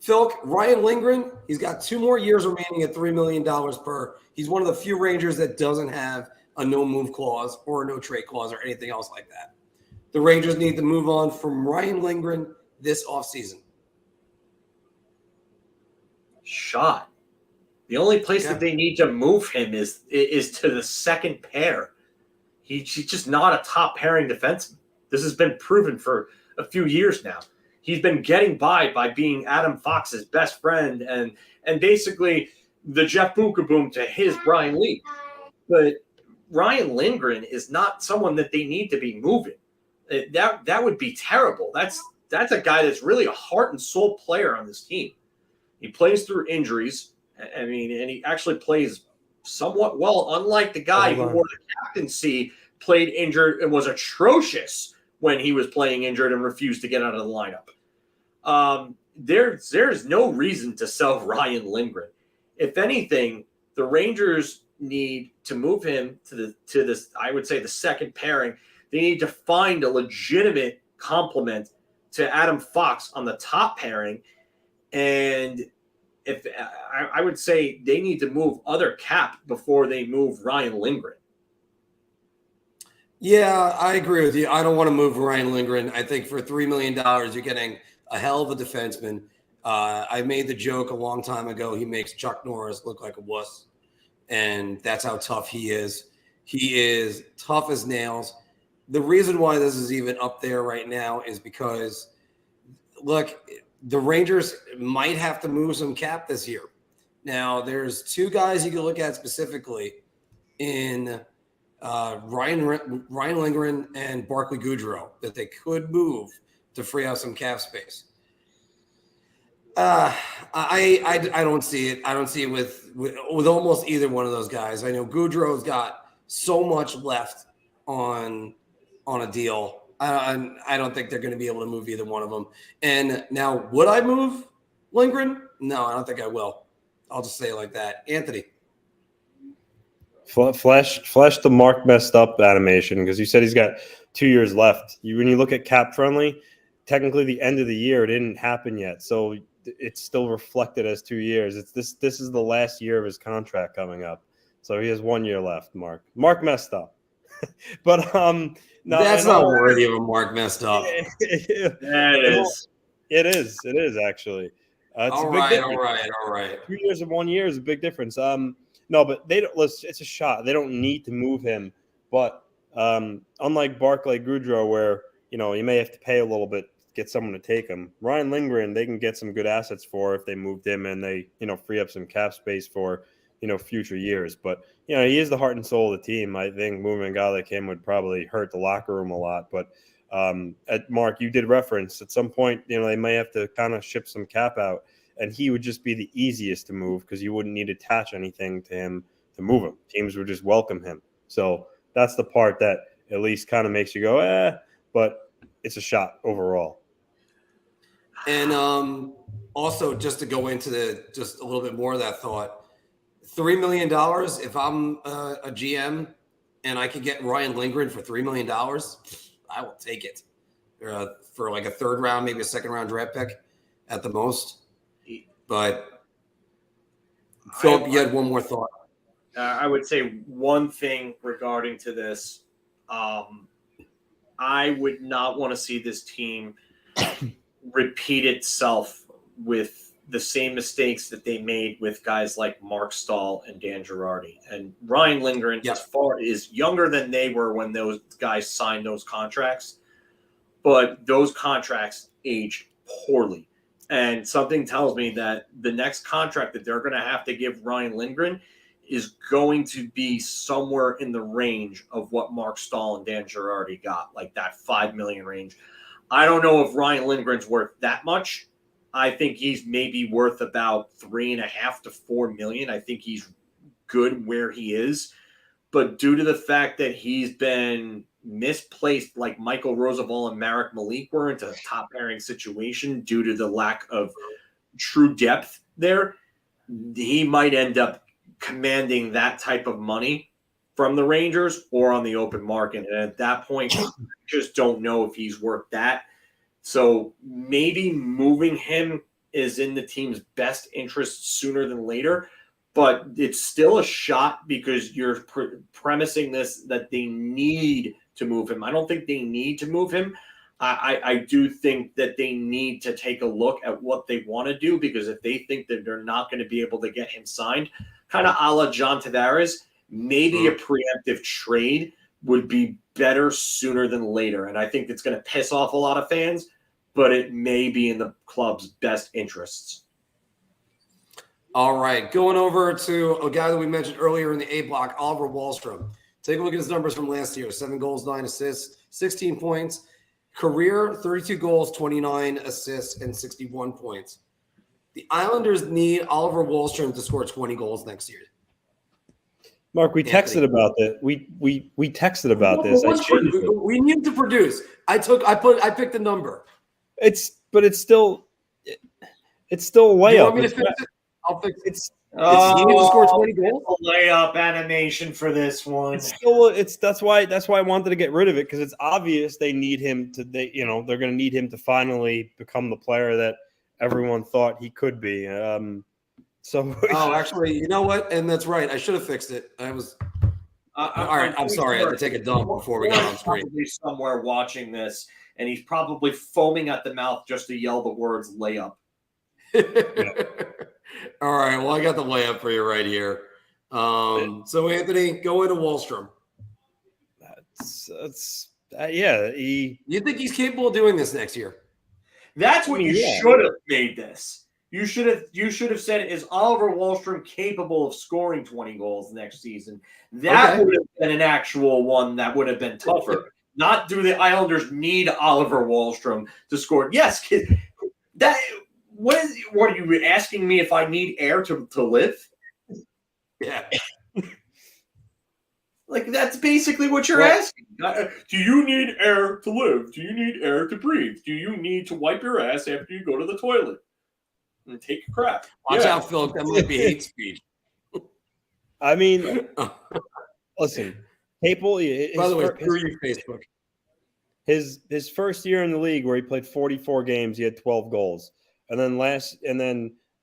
Phil, Ryan Lindgren, he's got 2 more years remaining at $3 million per. He's one of the few Rangers that doesn't have a no-move clause or a no-trade clause or anything else like that. The Rangers need to move on from Ryan Lindgren this offseason. Shot. The only place that they need to move him is to the second pair. He's just not a top pairing defenseman. This has been proven for a few years now. He's been getting by being Adam Fox's best friend and basically the Jeff Boom to his Brian Lee. But Ryan Lindgren is not someone that they need to be moving. That would be terrible. That's a guy that's really a heart and soul player on this team. He plays through injuries. I mean, and he actually plays somewhat well, unlike the guy who wore the captaincy, played injured and was atrocious when he was playing injured and refused to get out of the lineup. There's no reason to sell Ryan Lindgren. If anything, the Rangers need to move him to this, I would say, the second pairing. They need to find a legitimate complement to Adam Fox on the top pairing. And if I would say they need to move other cap before they move Ryan Lindgren. Yeah, I agree with you. I don't want to move Ryan Lindgren. I think for $3 million, you're getting a hell of a defenseman. I made the joke a long time ago. He makes Chuck Norris look like a wuss, and that's how tough he is. He is tough as nails. The reason why this is even up there right now is because, look, the Rangers might have to move some cap this year. Now, there's two guys you can look at specifically in Ryan Lindgren and Barclay Goodrow that they could move to free up some cap space. I don't see it. I don't see it with almost either one of those guys. I know Goodrow's got so much left on a deal. I don't think they're going to be able to move either one of them. And now, would I move Lindgren? No, I don't think I will. I'll just say it like that. Anthony. Flash the Marc messed up animation, because you said he's got 2 years left. When you look at cap friendly, technically the end of the year, it didn't happen yet. So it's still reflected as 2 years. It's this is the last year of his contract coming up. So he has 1 year left, Marc. Marc messed up. But no, that's not worthy of a Marc messed up. Yeah, it is. It is actually. It's all a big right, difference. all right. 2 years and 1 year is a big difference. No, but they don't. It's a shot. They don't need to move him. But unlike Barclay Goodrow, where you may have to pay a little bit to get someone to take him, Ryan Lindgren, they can get some good assets for if they moved him, and they free up some cap space for future years. But he is the heart and soul of the team. I think moving a guy like him would probably hurt the locker room a lot. But at Marc, you did reference at some point, they may have to kind of ship some cap out. And he would just be the easiest to move because you wouldn't need to attach anything to him to move him. Teams would just welcome him. So that's the part that at least kind of makes you go, but it's a shot overall. And also, just to go into just a little bit more of that thought, $3 million, if I'm a GM and I could get Ryan Lindgren for $3 million, I will take it for like a third round, maybe a second round draft pick at the most. But Philip, you had one more thought. I would say one thing regarding to this. I would not want to see this team repeat itself with the same mistakes that they made with guys like Marc Stahl and Dan Girardi. And Ryan Lindgren, as far is younger than they were when those guys signed those contracts, but those contracts aged poorly. And something tells me that the next contract that they're going to have to give Ryan Lindgren is going to be somewhere in the range of what Marc Stahl and Dan Girardi got, like that $5 million range. I don't know if Ryan Lindgren's worth that much. I think he's maybe worth about $3.5 to $4 million. I think he's good where he is. But due to the fact that he's been misplaced like Michael Roosevelt and Marek Malik were into a top pairing situation due to the lack of true depth there, he might end up commanding that type of money from the Rangers or on the open market. And at that point, I just don't know if he's worth that. So maybe moving him is in the team's best interest sooner than later. But it's still a shot because you're premising this that they need to move him. I don't think they need to move him. I do think that they need to take a look at what they want to do, because if they think that they're not going to be able to get him signed, kind of a la John Tavares, maybe a preemptive trade would be better sooner than later. And I think it's going to piss off a lot of fans, but it may be in the club's best interests. All right, going over to a guy that we mentioned earlier in the A block, Oliver Wahlstrom. Take a look at his numbers from last year: 7 goals, 9 assists, 16 points. Career, 32 goals, 29 assists, and 61 points. The Islanders need Oliver Wahlstrom to score 20 goals next year. Marc, we texted about that. We texted about this. We need to produce. I picked the number. It's still a layup. You want me to fix it? I'll fix it. You need to score 20 goals. A layup animation for this one. That's why I wanted to get rid of it, because it's obvious they need him to. They're going to need him to finally become the player that everyone thought he could be. Actually, you know what? And that's right. I should have fixed it. All right. I'm sorry. I had to take a dump before we got on screen. Probably somewhere watching this, and he's probably foaming at the mouth just to yell the words "layup." All right. Well, I got the layup for you right here. So Anthony, go into Wahlstrom. You think he's capable of doing this next year? That's what you should have made this. You should have said, is Oliver Wahlstrom capable of scoring 20 goals next season? That would have been an actual one that would have been tougher. Not do the Islanders need Oliver Wahlstrom to score? Yes. What are you asking me if I need air to live? Yeah. Like, that's basically what you're asking. Do you need air to live? Do you need air to breathe? Do you need to wipe your ass after you go to the toilet and take a crap? Watch out, Phil. That might be hate speech. I mean, listen, Capel. By the way, screw you, Facebook. His first year in the league, where he played 44 games, he had 12 goals, and then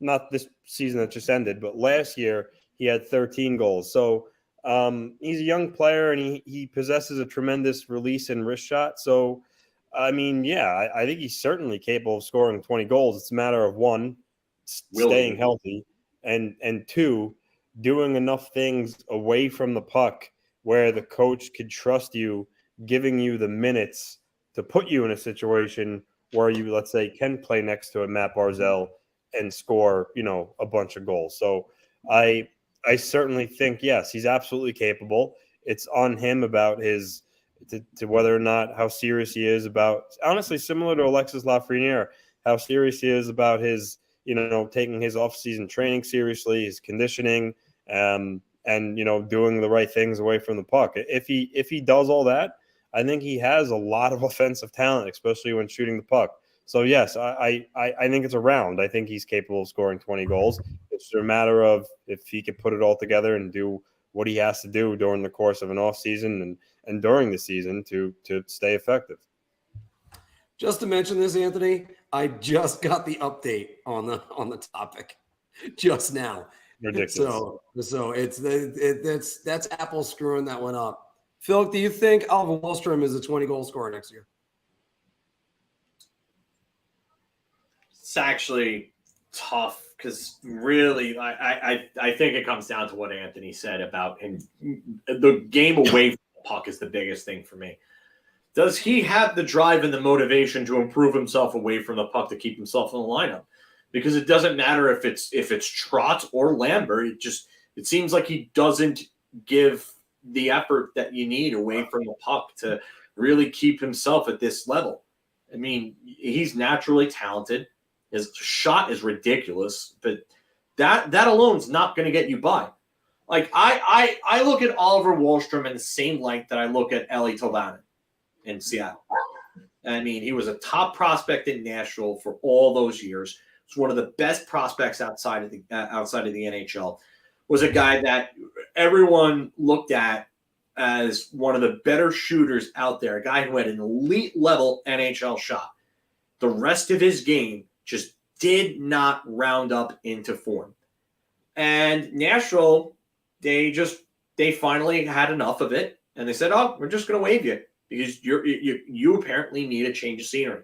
not this season that just ended, but last year he had 13 goals. So. He's a young player, and he possesses a tremendous release and wrist shot. So, I mean, I think he's certainly capable of scoring 20 goals. It's a matter of, one, staying healthy, and two, doing enough things away from the puck where the coach could trust you, giving you the minutes to put you in a situation where you, let's say, can play next to a Matt Barzal and score, a bunch of goals. So I certainly think, yes, he's absolutely capable. It's on him about to whether or not how serious he is about, honestly, similar to Alexis Lafreniere, how serious he is about his, taking his off-season training seriously, his conditioning, and doing the right things away from the puck. If he does all that, I think he has a lot of offensive talent, especially when shooting the puck. So, yes, I think it's around. I think he's capable of scoring 20 goals. It's a matter of if he can put it all together and do what he has to do during the course of an offseason and during the season to stay effective. Just to mention this, Anthony, I just got the update on the topic just now. Ridiculous. So that's Apple screwing that one up. Phil, do you think Oliver Wahlstrom is a 20-goal scorer next year? It's actually tough because really, I think it comes down to what Anthony said about him. The game away from the puck is the biggest thing for me. Does he have the drive and the motivation to improve himself away from the puck to keep himself in the lineup? Because it doesn't matter if it's Trotz or Lambert. It seems like he doesn't give the effort that you need away from the puck to really keep himself at this level. I mean, he's naturally talented. His shot is ridiculous, but that alone is not going to get you by. Like I look at Oliver Wahlstrom in the same light that I look at Eeli Tolvanen in Seattle. I mean, he was a top prospect in Nashville for all those years. He was one of the best prospects outside of the NHL. Was a guy that everyone looked at as one of the better shooters out there. A guy who had an elite level NHL shot. The rest of his game just did not round up into form. And Nashville, they finally had enough of it, and they said, "Oh, we're just going to waive you because you apparently need a change of scenery."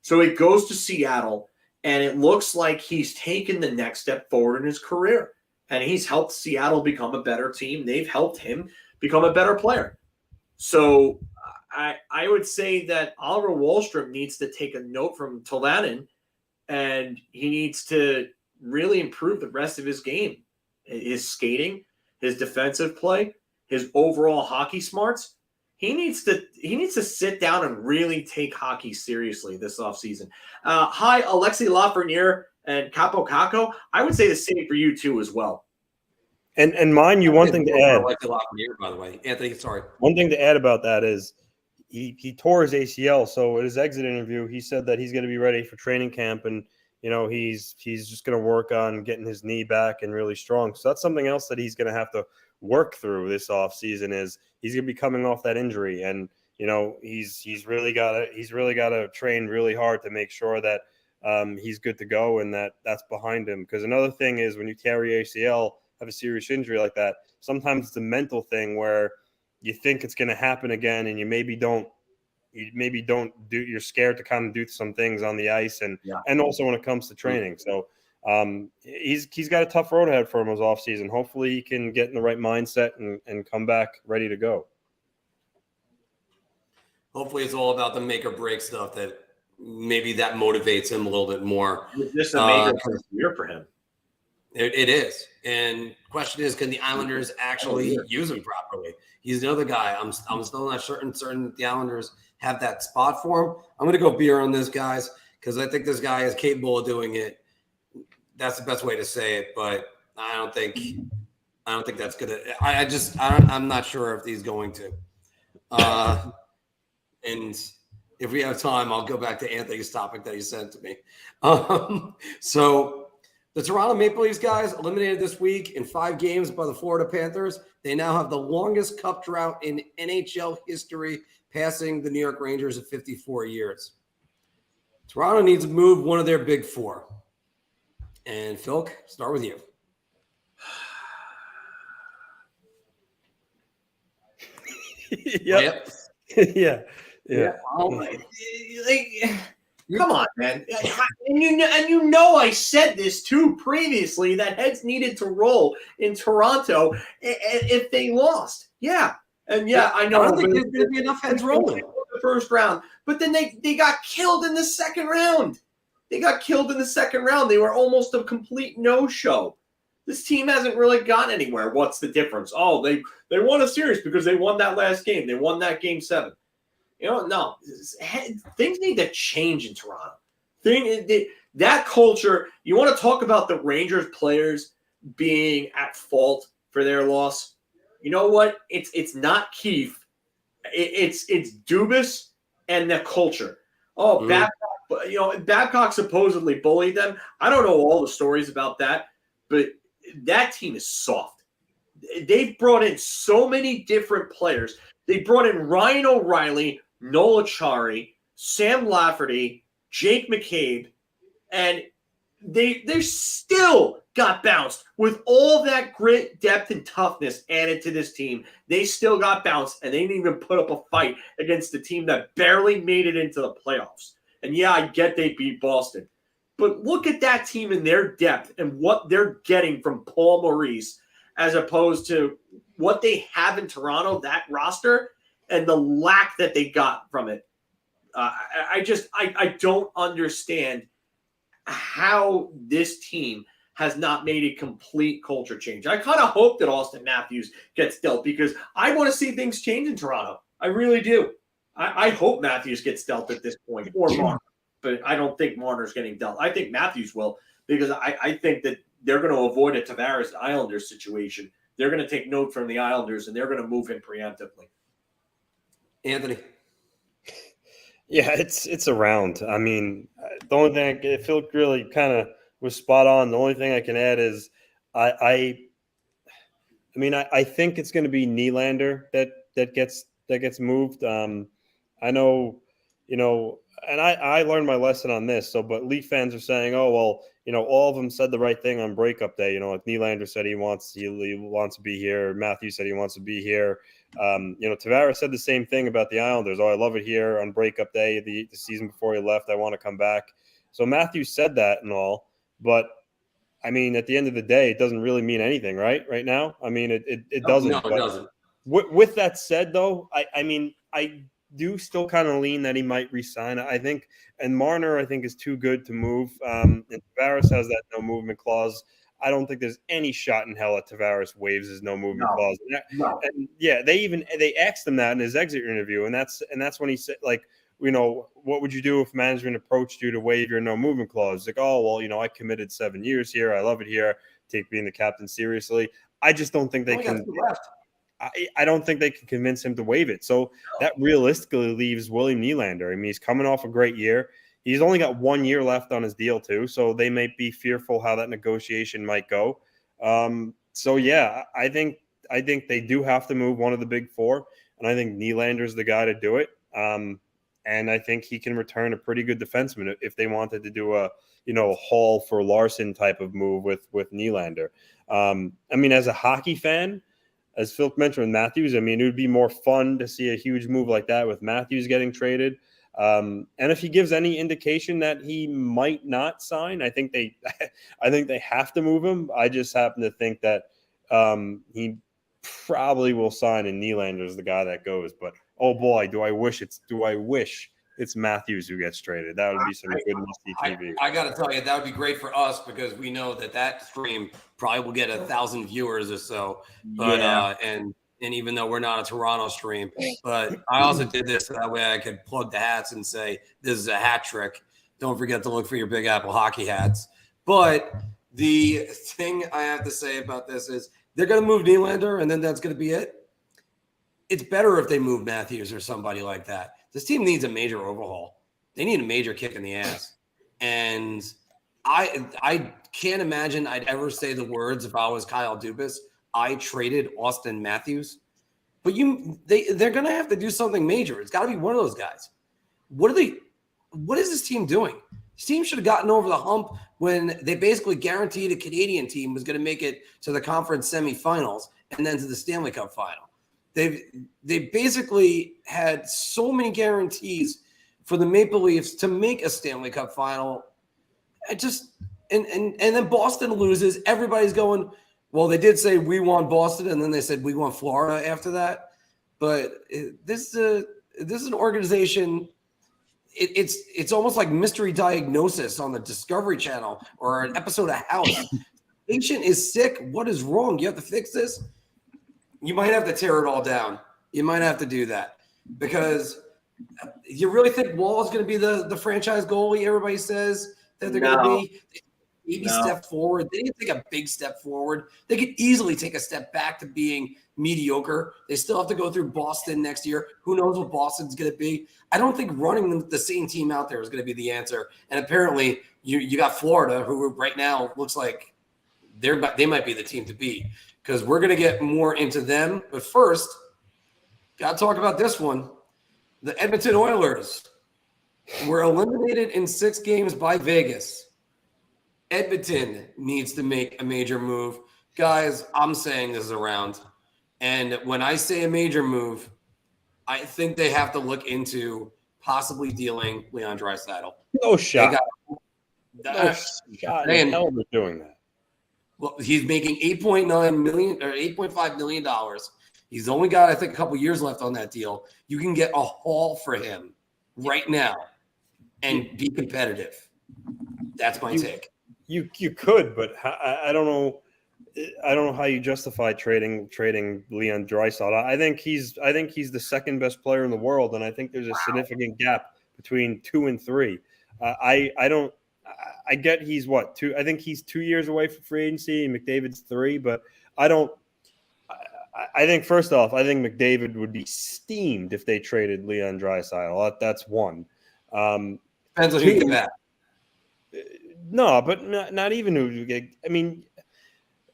So it goes to Seattle, and it looks like he's taken the next step forward in his career, and he's helped Seattle become a better team. They've helped him become a better player. So I would say that Oliver Wahlstrom needs to take a note from Tolvanen, and he needs to really improve the rest of his game, his skating, his defensive play, his overall hockey smarts. He needs to sit down and really take hockey seriously this offseason. Hi, Alexis Lafreniere and Capo Caco. I would say the same for you too as well. And mind you, one thing to add. Alexis Lafreniere, by the way, Anthony. Sorry. One thing to add about that is he tore his ACL. So at his exit interview, he said that he's going to be ready for training camp, and he's just going to work on getting his knee back and really strong. So that's something else that he's going to have to work through this offseason. Is he's going to be coming off that injury, and he's really got to train really hard to make sure that he's good to go, and that's behind him. Because another thing is when you tear your ACL, have a serious injury like that, sometimes it's a mental thing where you think it's going to happen again, and you maybe don't do. You're scared to kind of do some things on the ice, and also when it comes to training. So he's got a tough road ahead for him as offseason. Hopefully he can get in the right mindset and come back ready to go. Hopefully it's all about the make or break stuff that maybe that motivates him a little bit more. It's just a major year for him. It is. And question is, can the Islanders actually use him properly? He's another guy. I'm still not certain that the Islanders have that spot for him. I'm going to go beer on this, guys, because I think this guy is capable of doing it. That's the best way to say it, but I don't think that's going to. I'm not sure if he's going to. And if we have time, I'll go back to Anthony's topic that he sent to me. So the Toronto Maple Leafs guys eliminated this week in 5 games by the Florida Panthers. They now have the longest cup drought in NHL history, passing the New York Rangers at 54 years. Toronto needs to move one of their big 4. And Phil, start with you. Yep. Yeah. Come on, man. And you know I said this too previously that heads needed to roll in Toronto if they lost. Yeah. And I know I don't think there's going to be enough heads rolling the first round. But then they got killed in the second round. They were almost a complete no-show. This team hasn't really gone anywhere. What's the difference? Oh, they won a series because they won that last game. They won that game 7. No. Things need to change in Toronto. That culture, you want to talk about the Rangers players being at fault for their loss? You know what? It's not Keefe. It's Dubas and the culture. Oh, Babcock supposedly bullied them. I don't know all the stories about that, but that team is soft. They've brought in so many different players. They brought in Ryan O'Reilly, Noel Acciari, Sam Lafferty, Jake McCabe, and they still got bounced with all that grit, depth, and toughness added to this team. They still got bounced, and they didn't even put up a fight against the team that barely made it into the playoffs. And I get they beat Boston. But look at that team and their depth and what they're getting from Paul Maurice as opposed to what they have in Toronto, that roster, and the lack that they got from it. I don't understand how this team has not made a complete culture change. I kind of hope that Austin Matthews gets dealt because I want to see things change in Toronto. I really do. I hope Matthews gets dealt at this point, or Marc, but I don't think Marner's getting dealt. I think Matthews will because I think that they're going to avoid a Tavares Islanders situation. They're going to take note from the Islanders, and they're going to move him preemptively. Anthony. Yeah, it's around. I mean, the only thing Phil really kind of was spot on. The only thing I can add is I think it's going to be Nylander that gets moved. I know, and I learned my lesson on this. So, but Leaf fans are saying, oh well, all of them said the right thing on breakup day. Like Nylander said he wants to be here. Matthews said he wants to be here. Tavares said the same thing about the Islanders. Oh, I love it here on breakup day. The season before he left, I want to come back. So Matthews said that and all, but I mean, at the end of the day, it doesn't really mean anything, right? Right now, I mean, it doesn't. No, it doesn't. With that said, though, I do still kind of lean that he might resign. I think, and Marner, I think, is too good to move. And Tavares has that no movement clause. I don't think there's any shot in hell that Tavares waives his no movement clause. No. And they asked him that in his exit interview, and that's when he said, like, what would you do if management approached you to waive your no movement clause? Like, oh well, I committed 7 years here. I love it here. Take being the captain seriously. I just don't think they can. I don't think they can convince him to waive it. So that realistically leaves William Nylander. I mean, he's coming off a great year. He's only got 1 year left on his deal too, so they may be fearful how that negotiation might go. So yeah, I think they do have to move one of the big 4, and I think Nylander's the guy to do it. And I think he can return a pretty good defenseman if they wanted to do a Hall for Larson type of move with Nylander. I mean, as a hockey fan, as Phil mentioned with Matthews, I mean, it would be more fun to see a huge move like that with Matthews getting traded. And if he gives any indication that he might not sign, I think they have to move him. I just happen to think that he probably will sign, and Nylander is the guy that goes. But oh boy, do I wish it's Matthews who gets traded. That would be some good nasty TV. I got to tell you, that would be great for us because we know that stream probably will get 1,000 viewers or so. But and even though we're not a Toronto stream, but I also did this so that way I could plug the hats and say this is a hat trick. Don't forget to look for your Big Apple hockey hats. But the thing I have to say about this is they're going to move Nylander, and then that's going to be it. It's better if they move Matthews or somebody like that. This team needs a major overhaul. They need a major kick in the ass. And I can't imagine I'd ever say the words if I was Kyle Dubas. I traded Austin Matthews. But they're going to have to do something major. It's got to be one of those guys. What is this team doing? This team should have gotten over the hump when they basically guaranteed a Canadian team was going to make it to the conference semifinals and then to the Stanley Cup final. They basically had so many guarantees for the Maple Leafs to make a Stanley Cup final. And then Boston loses. Everybody's going, well, they did say we want Boston, and then they said we want Florida after that. But this is an organization. It's almost like Mystery Diagnosis on the Discovery Channel or an episode of House. Patient is sick. What is wrong? You have to fix this. You might have to tear it all down. You might have to do that because you really think Wall is going to be the franchise goalie? Everybody says that they're going to be. Maybe step forward. They didn't take a big step forward. They could easily take a step back to being mediocre. They still have to go through Boston next year. Who knows what Boston's going to be? I don't think running the same team out there is going to be the answer. And apparently, you got Florida, who right now looks like they might be the team to beat. Because we're going to get more into them. But first, got to talk about this one. The Edmonton Oilers were eliminated in 6 games by Vegas. Edmonton needs to make a major move. Guys, I'm saying this around. And when I say a major move, I think they have to look into possibly dealing Leon Draisaitl. No shot. No shot. Man, hell they're doing that. Well, he's making $8.9 million or $8.5 million. He's only got, I think, a couple years left on that deal. You can get a haul for him right now and be competitive. That's my take. You could, but I don't know. I don't know how you justify trading Leon Draisaitl. I think he's the second best player in the world, and I think there's a significant gap between 2 and 3. I get he's what 2. I think he's 2 years away from free agency, and McDavid's 3. But I don't. I think first off, I think McDavid would be steamed if they traded Leon Draisaitl. That's one. Depends on who you get back. No, but not even who. I mean,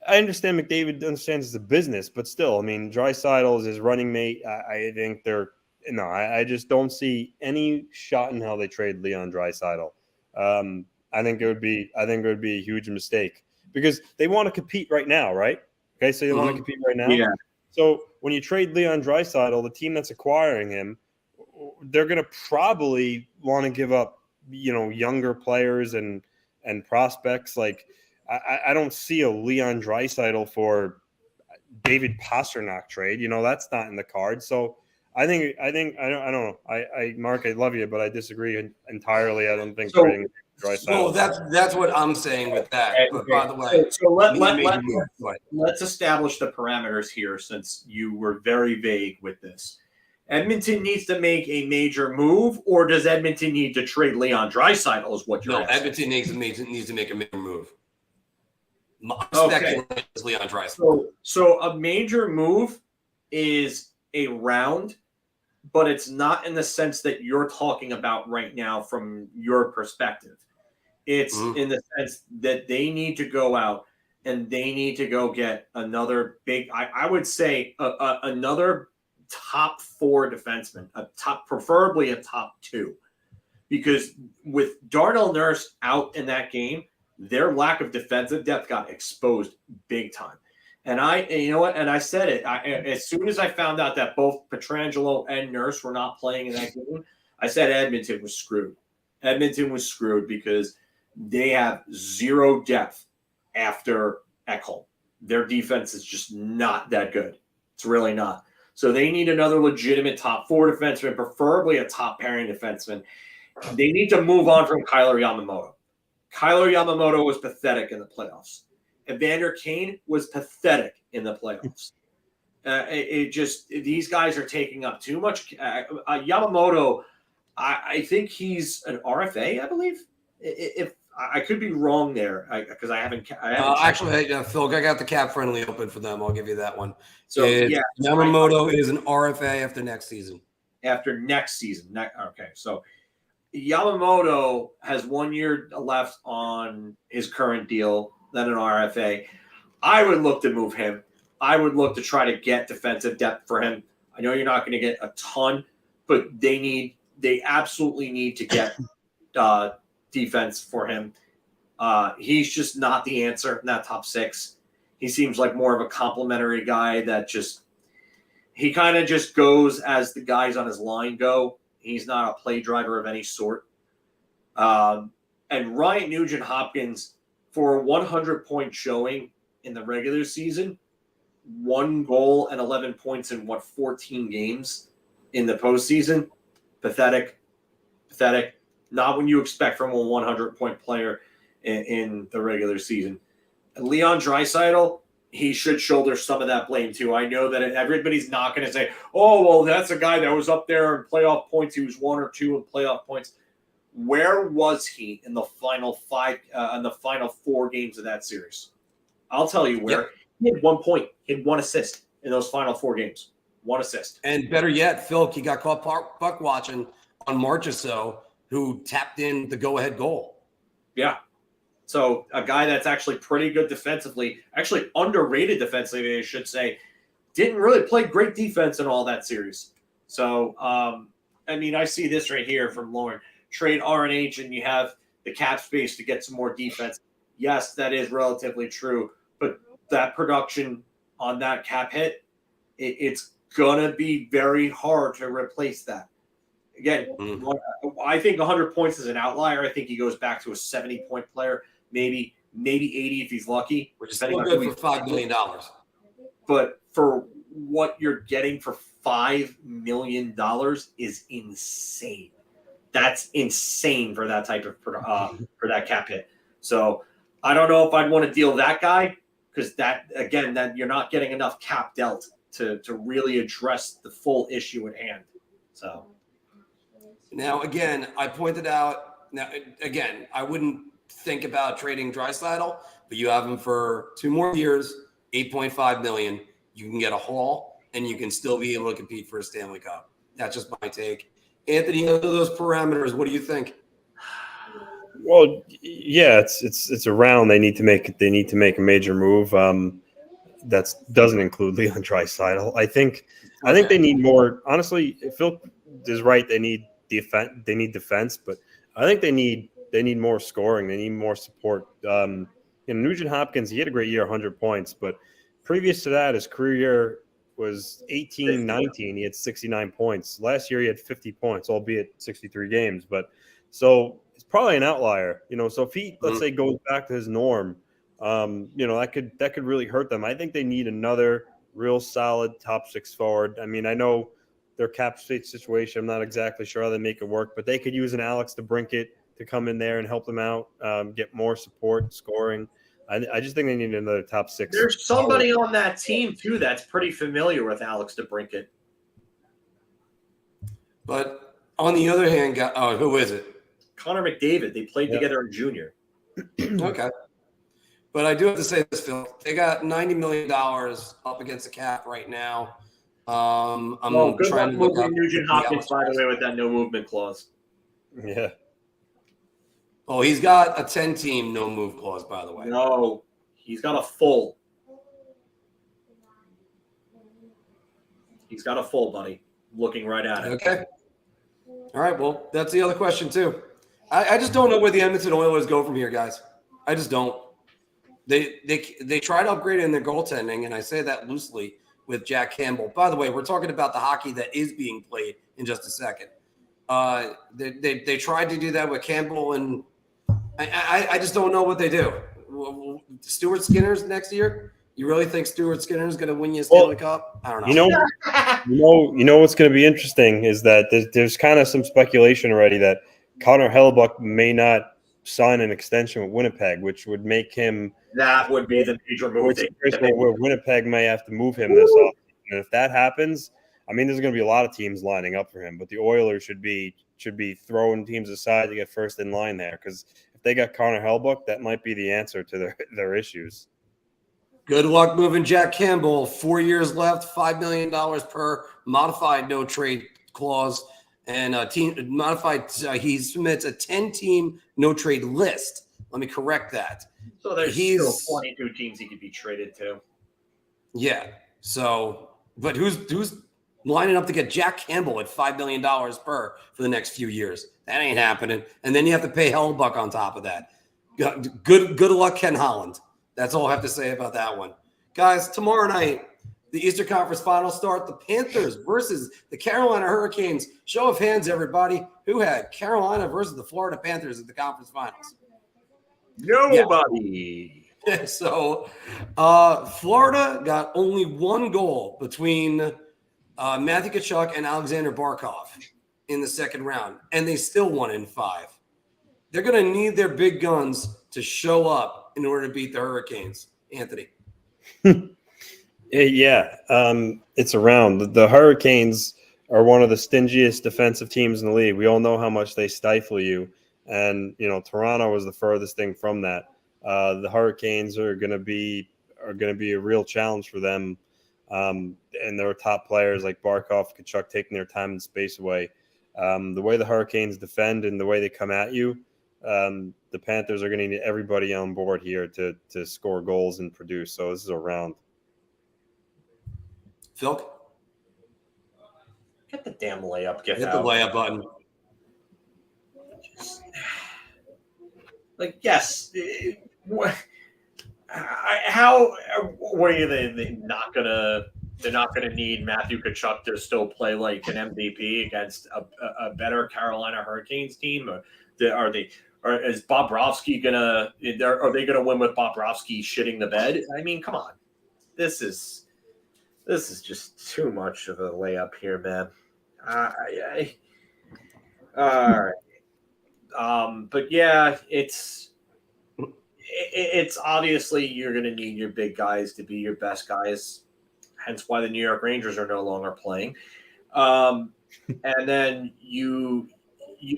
I understand McDavid understands it's a business, but still, I mean, Draisaitl is his running mate. I think I just don't see any shot in hell they trade Leon Draisaitl. I think it would be a huge mistake because they want to compete right now, right? Okay, so they want to compete right now. Yeah. So when you trade Leon Draisaitl, the team that's acquiring him, they're going to probably want to give up, younger players and prospects. Like I don't see a Leon Draisaitl for David Pastrnak trade. That's not in the cards. So I don't know. Marc, I love you, but I disagree entirely. I don't think trading Draisaitl. So that's what I'm saying with that. But by the way, let's establish the parameters here since you were very vague with this. Edmonton needs to make a major move, or does Edmonton need to trade Leon Draisaitl? Is what you're asking? Edmonton needs to make a major move. Speculating is Leon Draisaitl. So a major move is a round, but it's not in the sense that you're talking about right now from your perspective. It's in the sense that they need to go out and they need to go get another big, I would say another top 4 defensemen, preferably a top 2, because with Darnell Nurse out in that game, their lack of defensive depth got exposed big time. And you know what? And I said it as soon as I found out that both Pietrangelo and Nurse were not playing in that game. I said Edmonton was screwed. Edmonton was screwed because they have 0 depth after Eichel. Their defense is just not that good. It's really not. So they need another legitimate top 4 defenseman, preferably a top pairing defenseman. They need to move on from Kyler Yamamoto. Kyler Yamamoto was pathetic in the playoffs. Evander Kane was pathetic in the playoffs. These guys are taking up too much. Yamamoto, I think he's an RFA, I believe. If I could be wrong there, because I haven't. Actually, Phil, I got the cap friendly open for them. I'll give you that one. So Yamamoto is an RFA after next season. After next season, okay. So Yamamoto has 1 year left on his current deal. Than an RFA. I would look to move him. I would look to try to get defensive depth for him. I know you're not going to get a ton, but they absolutely need to get defense for him. He's just not the answer in that top 6. He seems like more of a complimentary guy that he kind of just goes as the guys on his line go. He's not a play driver of any sort. And Ryan Nugent-Hopkins, for a 100-point showing in the regular season, 1 goal and 11 points in 14 games in the postseason. Pathetic. Not what you expect from a 100-point player in the regular season. And Leon Draisaitl, he should shoulder some of that blame too. I know that everybody's not going to say, "Oh, well, that's a guy that was up there in playoff points. He was 1 or 2 in playoff points." Where was he in the final 5, in the final 4 games of that series? I'll tell you where. Yep. He had 1 point. He had 1 assist in those final 4 games. 1 assist. And better yet, Phil, he got caught puck watching on March or so, who tapped in the go-ahead goal. Yeah. So a guy that's actually pretty good defensively, actually underrated defensively, I should say, didn't really play great defense in all that series. So, I see this right here from Lauren. Trade RNH and you have the cap space to get some more defense. Yes, that is relatively true. But that production on that cap hit, it's going to be very hard to replace that. Again, I think 100 points is an outlier. I think he goes back to a 70-point player, maybe 80 if he's lucky. Which is still good for $5 million. But for what you're getting for $5 million is insane. That's insane for that type of for that cap hit. So I don't know if I'd want to deal that guy because that you're not getting enough cap dealt to really address the full issue at hand. So now again, I pointed out. Now again, I wouldn't think about trading Draisaitl, but you have him for 2 more years, $8.5 million. You can get a haul, and you can still be able to compete for a Stanley Cup. That's just my take. Anthony, under those parameters, what do you think? Well, yeah, it's around. They need to make a major move. That doesn't include Leon Draisaitl. I think they need more. Honestly, Phil is right. They need defense, but I think they need more scoring. They need more support. Nugent Hopkins, he had a great year, 100 points, but previous to that, his career year was 18-19. He had 69 points. Last year, he had 50 points, albeit 63 games. But so it's probably an outlier, So if he, let's say, goes back to his norm, that could really hurt them. I think they need another real solid top 6 forward. I mean, I know their cap space situation. I'm not exactly sure how they make it work, but they could use an Alex DeBrincat to come in there and help them out, get more support, scoring. I just think they need another top 6. There's somebody on that team, too, that's pretty familiar with Alex DeBrincat. But on the other hand, who is it? Connor McDavid. They played together in junior. Okay. But I do have to say this, Phil. They got $90 million up against the cap right now. I'm good trying to look up Nugent Hopkins, by the way, with that no movement clause. Yeah. Oh, he's got a 10-team no-move clause, by the way. No, he's got a full. He's got a full, buddy. Looking right at it. Okay. All right. Well, that's the other question too. I just don't know where the Edmonton Oilers go from here, guys. I just don't. They tried to upgrade in their goaltending, and I say that loosely with Jack Campbell. By the way, we're talking about the hockey that is being played in just a second. They tried to do that with Campbell, and I just don't know what they do. Stuart Skinner's next year. You really think Stuart Skinner's going to win you a Stanley Cup? I don't know. You know what's going to be interesting is that there's kind of some speculation already that Connor Hellebuyck may not sign an extension with Winnipeg, which would make him. That would be the major move. Where Winnipeg may have to move him this offseason. And if that happens, I mean, there's going to be a lot of teams lining up for him. But the Oilers should be throwing teams aside to get first in line there, because if they got Connor Hellebuyck, that might be the answer to their issues. Good luck moving Jack Campbell. 4 years left, $5 million per modified no trade clause, and he submits a 10-team no trade list. Let me correct that. So there's still 22 teams he could be traded to. Yeah. So, but who's lining up to get Jack Campbell at $5 million per for the next few years? That ain't happening. And then you have to pay Hellebuyck on top of that. Good luck, Ken Holland. That's all I have to say about that one. Guys, tomorrow night, the Eastern Conference Finals start. The Panthers versus the Carolina Hurricanes. Show of hands, everybody. Who had Carolina versus the Florida Panthers at the Conference Finals? Nobody. Yeah. So, Florida got only one goal between Matthew Tkachuk and Alexander Barkov in the second round, and they still won in 5. They're going to need their big guns to show up in order to beat the Hurricanes. Anthony. Yeah, it's around. The Hurricanes are one of the stingiest defensive teams in the league. We all know how much they stifle you. And, Toronto was the furthest thing from that. The Hurricanes are going to be a real challenge for them. And their top players like Barkov, Tkachuk taking their time and space away. The way the Hurricanes defend and the way they come at you, the Panthers are going to need everybody on board here to score goals and produce. So this is a round. Phil? Get the damn layup. Hit the layup button. Yes. How were you? They're not gonna need Matthew Tkachuk to still play like an MVP against a better Carolina Hurricanes team? Or is Bobrovsky gonna? Are they gonna win with Bobrovsky shitting the bed? I mean, come on. This is just too much of a layup here, man. All right. But yeah, it's obviously you're going to need your big guys to be your best guys. Hence why the New York Rangers are no longer playing. And then you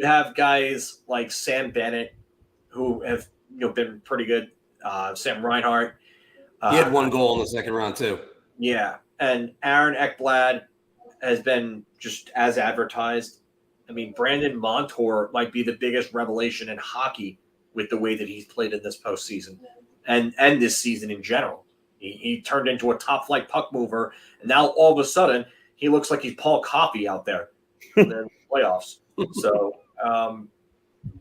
have guys like Sam Bennett who have been pretty good. Sam Reinhart. He had one goal in the second round too. Yeah, and Aaron Ekblad has been just as advertised. I mean, Brandon Montour might be the biggest revelation in hockey with the way that he's played in this postseason and this season in general. He turned into a top-flight puck mover, and now all of a sudden he looks like he's Paul Coffey out there in the playoffs. So,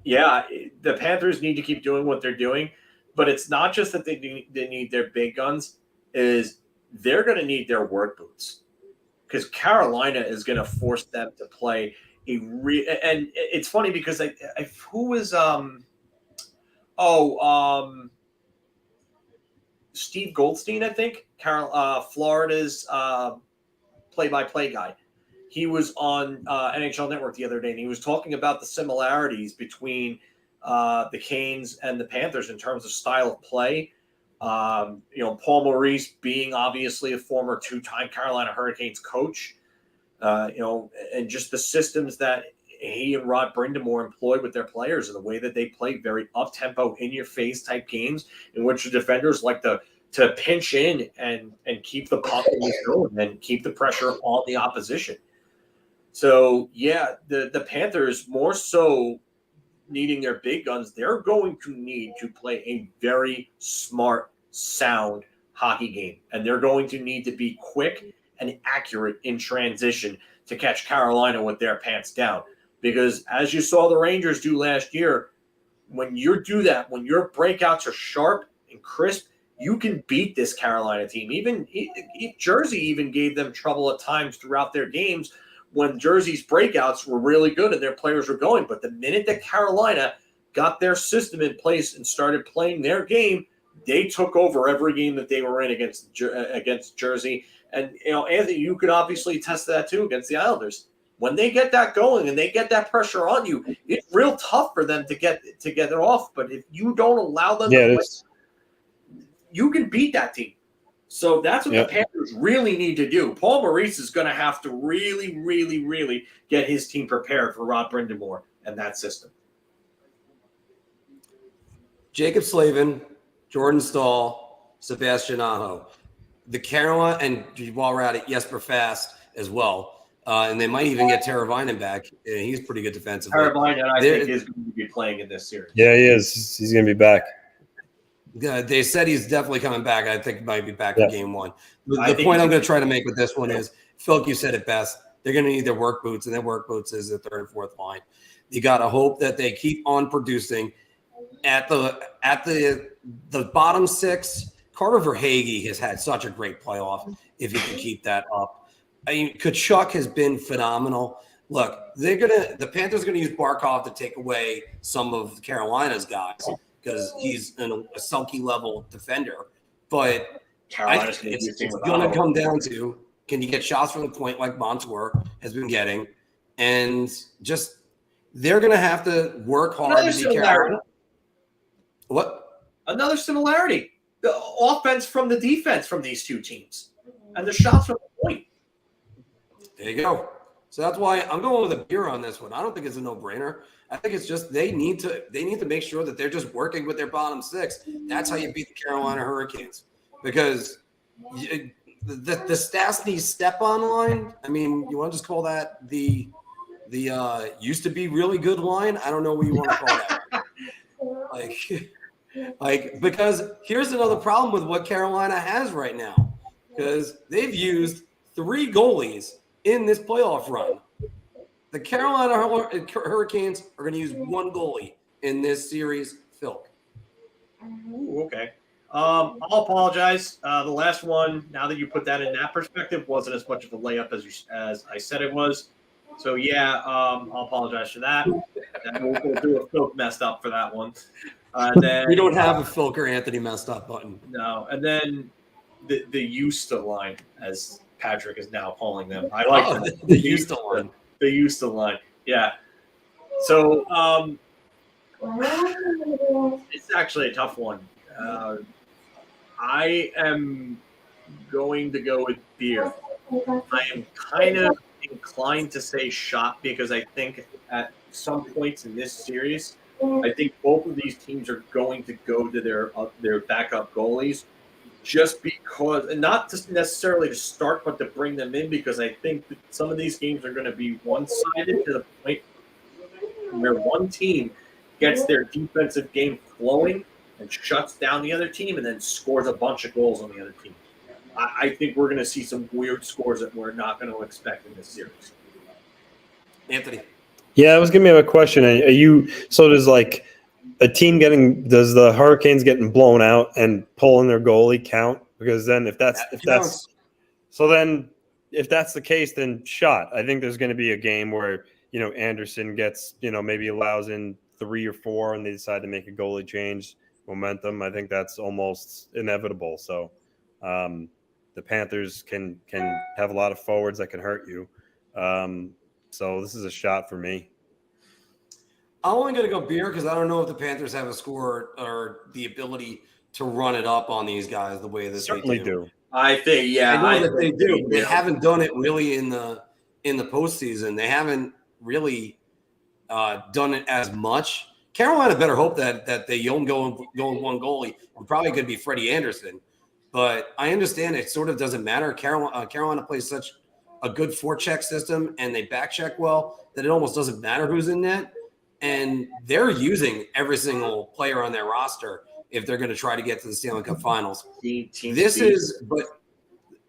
the Panthers need to keep doing what they're doing, but it's not just that they need their big guns, is they're going to need their work boots because Carolina is going to force them to play and it's funny because who was Steve Goldstein, I think, Florida's play-by-play guy. He was on NHL Network the other day, and he was talking about the similarities between the Canes and the Panthers in terms of style of play. Paul Maurice being obviously a former 2-time Carolina Hurricanes coach. And just the systems that he and Rod Brindamore employ with their players and the way that they play very up-tempo, in-your-face type games in which the defenders like to pinch in and keep the puck in the zone and keep the pressure on the opposition. So, yeah, the Panthers, more so needing their big guns, they're going to need to play a very smart, sound hockey game. And they're going to need to be quick and accurate in transition to catch Carolina with their pants down. Because as you saw the Rangers do last year, when you do that, when your breakouts are sharp and crisp, you can beat this Carolina team. Even Jersey even gave them trouble at times throughout their games when Jersey's breakouts were really good and their players were going. But the minute that Carolina got their system in place and started playing their game, they took over every game that they were in against Jersey. And, Anthony, you could obviously test that too against the Islanders. When they get that going and they get that pressure on you, it's real tough for them to get it off. But if you don't allow them to play, you can beat that team. So that's what the Panthers really need to do. Paul Maurice is going to have to really, really, really get his team prepared for Rod Brind'Amour and that system. Jacob Slavin, Jordan Stahl, Sebastian Aho. The Carolina, and while we're at it, Jesper Fast as well. And they might even get Teravainen back. He's pretty good defensively. Teravainen, I think, is going to be playing in this series. Yeah, he is. He's going to be back. They said he's definitely coming back. I think he might be back in game one. The point I'm going to try to make with this one is, Phil, you said it best. They're going to need their work boots, and their work boots is the third and fourth line. You got to hope that they keep on producing at the bottom six. Carter Verhaeghe has had such a great playoff. If he can keep that up. I mean, Tkachuk has been phenomenal. Look, the Panthers are going to use Barkov to take away some of Carolina's guys because he's a sulky level defender. But it's going to come down to, can you get shots from the point like Montour has been getting, and just they're going to have to work hard to beat Carolina. What? Another similarity: the offense from the defense from these two teams, and the shots from the point. There you go. So that's why I'm going with a beer on this one. I don't think it's a no-brainer. I think it's just they need to make sure that they're just working with their bottom six. That's how you beat the Carolina Hurricanes. Because the Stastny step-on line, I mean, you want to just call that the used to be really good line? I don't know what you want to call that. Because here's another problem with what Carolina has right now. Because they've used 3 goalies in this playoff run. The Carolina Hurricanes are going to use 1 goalie in this series, Phil. Ooh, okay. I'll apologize. The last one, now that you put that in that perspective, wasn't as much of a layup as I said it was. So, yeah, I'll apologize for that. And we'll do a Phil messed up for that one. Then, we don't have a Filker Anthony messed up button. No. And then the used to line, as Patrick is now calling them. I like the used to line. The used to line. Yeah. So it's actually a tough one. I am going to go with beer. I am kind of inclined to say shot because I think at some points in this series, I think both of these teams are going to go to their backup goalies. Just because, and not just necessarily to start, but to bring them in, because I think that some of these games are going to be one-sided to the point where one team gets their defensive game flowing and shuts down the other team and then scores a bunch of goals on the other team. I think we're going to see some weird scores that we're not going to expect in this series. Anthony. Yeah, I was going to have a question. Does the Hurricanes getting blown out and pulling their goalie count? Because then if that's the case, then shot. I think there's going to be a game where, Anderson gets, maybe allows in 3 or 4 and they decide to make a goalie change momentum. I think that's almost inevitable. So the Panthers can have a lot of forwards that can hurt you. So this is a shot for me. I'm only going to go beer because I don't know if the Panthers have a score or the ability to run it up on these guys the way that Certainly they do. do. I think, yeah. I know that they do. They haven't done it really in the postseason. They haven't really done it as much. Carolina better hope that they don't go with 1 goalie. It probably could be Freddie Anderson. But I understand it sort of doesn't matter. Carolina plays such a good forecheck system and they back check well that it almost doesn't matter who's in net. And they're using every single player on their roster if they're going to try to get to the Stanley Cup Finals.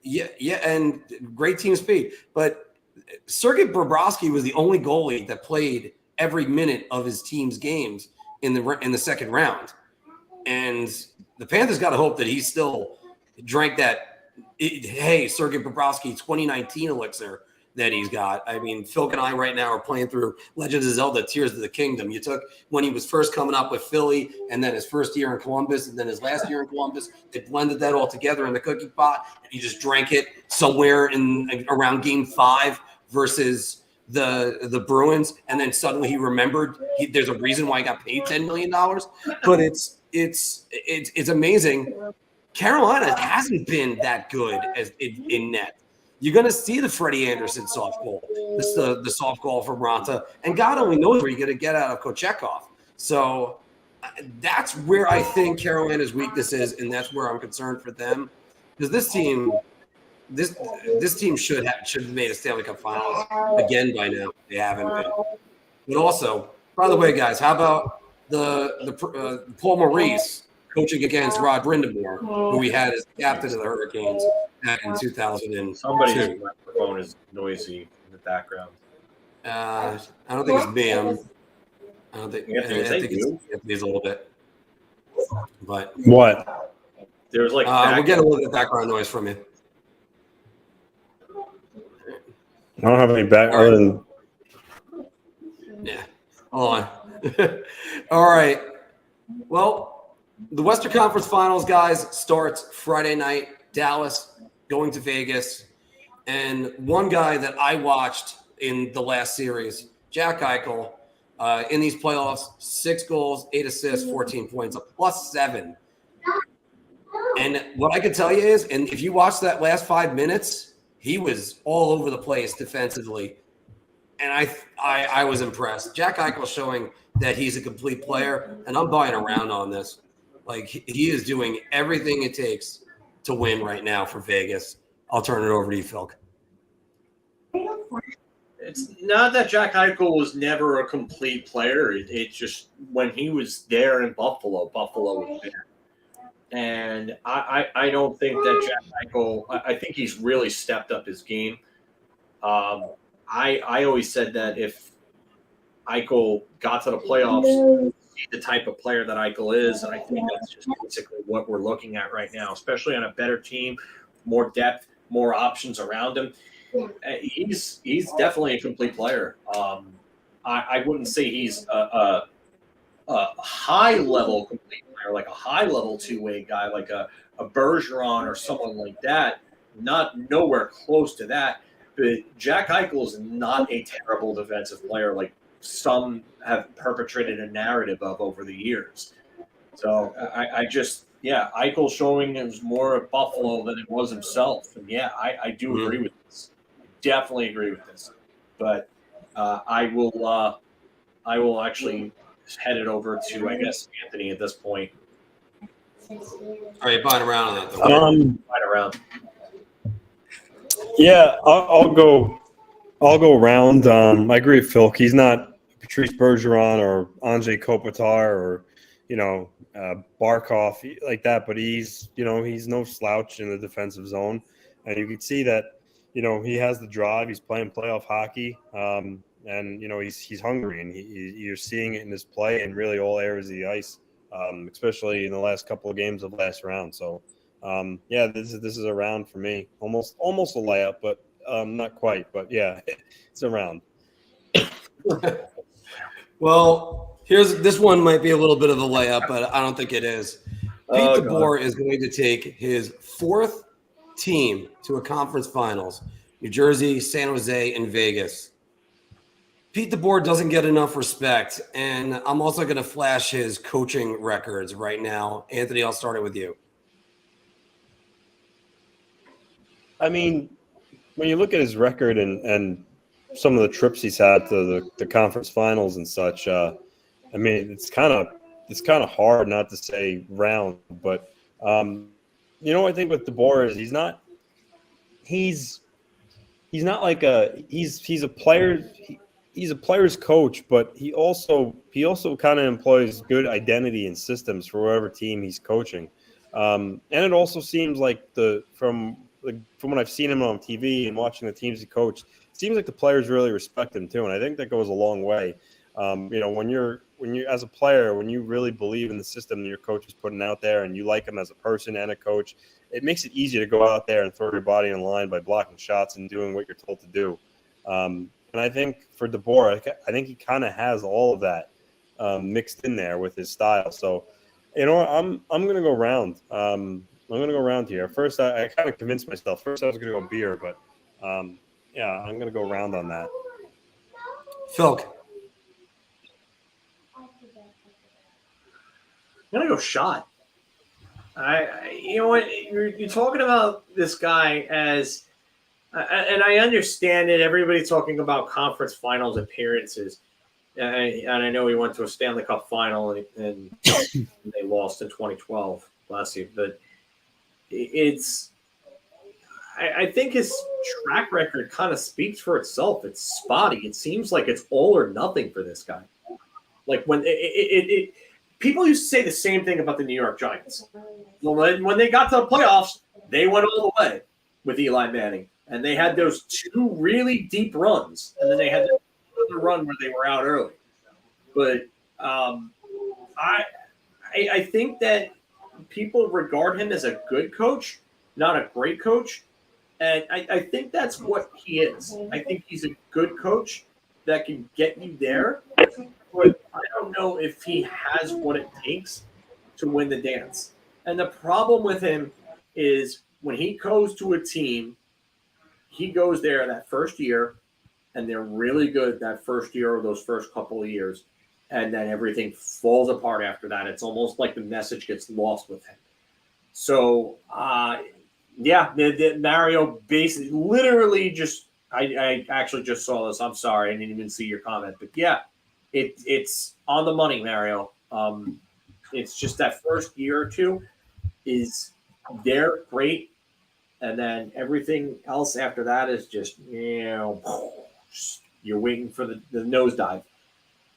Yeah, and great team speed. But Sergei Bobrovsky was the only goalie that played every minute of his team's games in the second round. And the Panthers got to hope that he still drank that, Sergei Bobrovsky 2019 elixir that he's got. I mean, Phil and I right now are playing through Legends of Zelda Tears of the Kingdom. You took when he was first coming up with Philly, and then his first year in Columbus, and then his last year in Columbus. They blended that all together in the cookie pot, and he just drank it somewhere in around Game 5 versus the Bruins, and then suddenly he remembered there's a reason why he got paid $10 million. But it's amazing. Carolina hasn't been that good as in net. You're going to see the Freddie Anderson soft goal, the soft goal from Ranta, and God only knows where you're going to get out of Kochetkov. So that's where I think Carolina's weakness is, and that's where I'm concerned for them, because this team should have made a Stanley Cup Finals again by now. They haven't been. But also, by the way, guys, how about the Paul Maurice coaching against Rod Brindamore, who we had as captain of the Hurricanes back in 2002. Somebody's microphone is noisy in the background. I don't think it's me. I think it's a little bit. But what? There's like we're getting a little bit of background noise from you. I don't have any back other than. Yeah. Hold on. All right. Well, the Western Conference Finals, guys, starts Friday night. Dallas going to Vegas. And one guy that I watched in the last series, Jack Eichel, in these playoffs, 6 goals, 8 assists, 14 points, a +7. And what I can tell you is, and if you watch that last 5 minutes, he was all over the place defensively. And I was impressed. Jack Eichel showing that he's a complete player, and I'm buying around on this. Like, he is doing everything it takes to win right now for Vegas. I'll turn it over to you, Phil. It's not that Jack Eichel was never a complete player. It just, when he was there in Buffalo was there. And I don't think that Jack Eichel – I think he's really stepped up his game. I always said that if Eichel got to the playoffs, the type of player that Eichel is, and I think that's just basically what we're looking at right now, especially on a better team, more depth, more options around him. He's definitely a complete player. I wouldn't say he's a high-level complete player, like a high-level two-way guy, like a Bergeron or someone like that. Nowhere close to that. But Jack Eichel is not a terrible defensive player like some have perpetrated a narrative of over the years. So Eichel showing it was more of Buffalo than it was himself. And I do agree with this. Definitely agree with this. But I will actually head it over to, I guess, Anthony at this point. Are you buying around on that? Buying around. Yeah, I'll go around. I agree with Phil. He's not Patrice Bergeron or Anze Kopitar or, Barkov like that, but he's no slouch in the defensive zone. And you can see that, he has the drive. He's playing playoff hockey. And, he's hungry, and you're seeing it in his play in really all areas of the ice, especially in the last couple of games of last round. So, this is a round for me. Almost a layup, but not quite. But yeah, it's a round. Well, this one might be a little bit of a layup, but I don't think it is. Pete DeBoer is going to take his 4th team to a conference finals: New Jersey, San Jose, and Vegas. Pete DeBoer doesn't get enough respect, and I'm also going to flash his coaching records right now. Anthony, I'll start it with you. I mean, when you look at his record and some of the trips he's had to the conference finals and such, I mean, it's kind of hard not to say round, but I think with DeBoer is he's not like he's a player. He's a player's coach, but he also kind of employs good identity and systems for whatever team he's coaching. And it also seems like from from when I've seen him on TV and watching the teams he coached, it seems like the players really respect him too, and I think that goes a long way. When you as a player, when you really believe in the system that your coach is putting out there, and you like him as a person and a coach, it makes it easier to go out there and throw your body in line by blocking shots and doing what you're told to do. And I think for DeBoer, I think he kind of has all of that mixed in there with his style. So, I'm going to go round. I'm going to go round here. First, I kind of convinced myself. First, I was going to go beer, but I'm going to go round on that. Phil. I'm going to go shot. You know what? You're talking about this guy as, and I understand it. Everybody's talking about conference finals appearances. And I know he went to a Stanley Cup final and they lost in 2012 last year. But I think his track record kind of speaks for itself. It's spotty. It seems like it's all or nothing for this guy. Like when people used to say the same thing about the New York Giants. When they got to the playoffs, they went all the way with Eli Manning. And they had those two really deep runs. And then they had another run where they were out early. But I think that people regard him as a good coach, not a great coach. And I think that's what he is. I think he's a good coach that can get you there. But I don't know if he has what it takes to win the dance. And the problem with him is when he goes to a team, he goes there that first year, and they're really good that first year or those first couple of years, and then everything falls apart after that. It's almost like the message gets lost with him. So, Mario basically literally just I actually just saw this. I'm sorry, I didn't even see your comment. But, yeah, it's on the money, Mario. It's just that first year or two is they're great, and then everything else after that is just, you're waiting for the nosedive.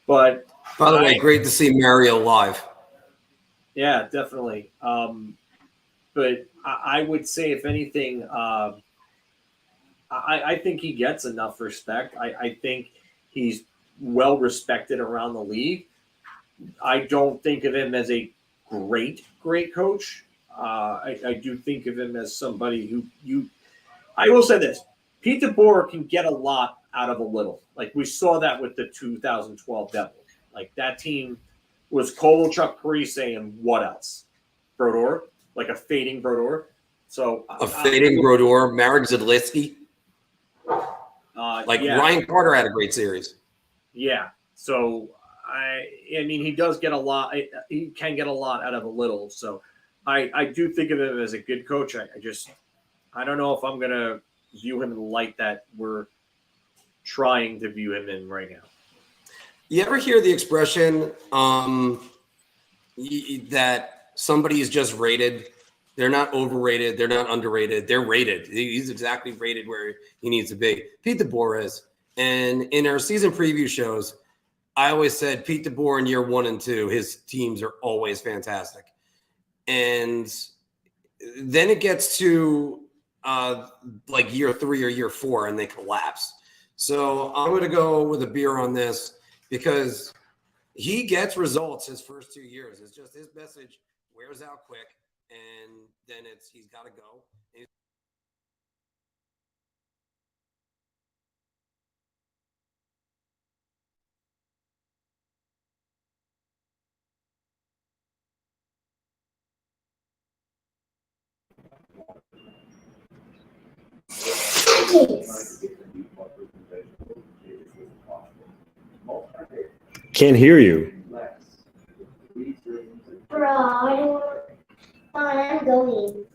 But by the way, great to see Mario live. Yeah, definitely. But I would say, if anything, I think he gets enough respect. I think he's well respected around the league. I don't think of him as a great coach. I do think of him as somebody who I will say this: Pete DeBoer can get a lot out of a little. Like we saw that with the 2012 Devils. Like that team was Kovalchuk, Parise, and what else? Brodeur, like a fading Brodeur. So Brodeur, Marek Zidlicky. Ryan Carter had a great series. Yeah. So I mean, he does get a lot. He can get a lot out of a little. So I do think of him as a good coach. I don't know if I'm gonna view him in the light that we're trying to view him in right now. You ever hear the expression that somebody is just rated? They're not overrated. They're not underrated. They're rated. He's exactly rated where he needs to be. Pete DeBoer is. And in our season preview shows, I always said Pete DeBoer in year 1 and 2, his teams are always fantastic. And then it gets to like year 3 or year 4 and they collapse. So I'm going to go with a beer on this because he gets results his first 2 years. It's just his message wears out quick, and then he's got to go. Can't hear you. Bro, I'm going.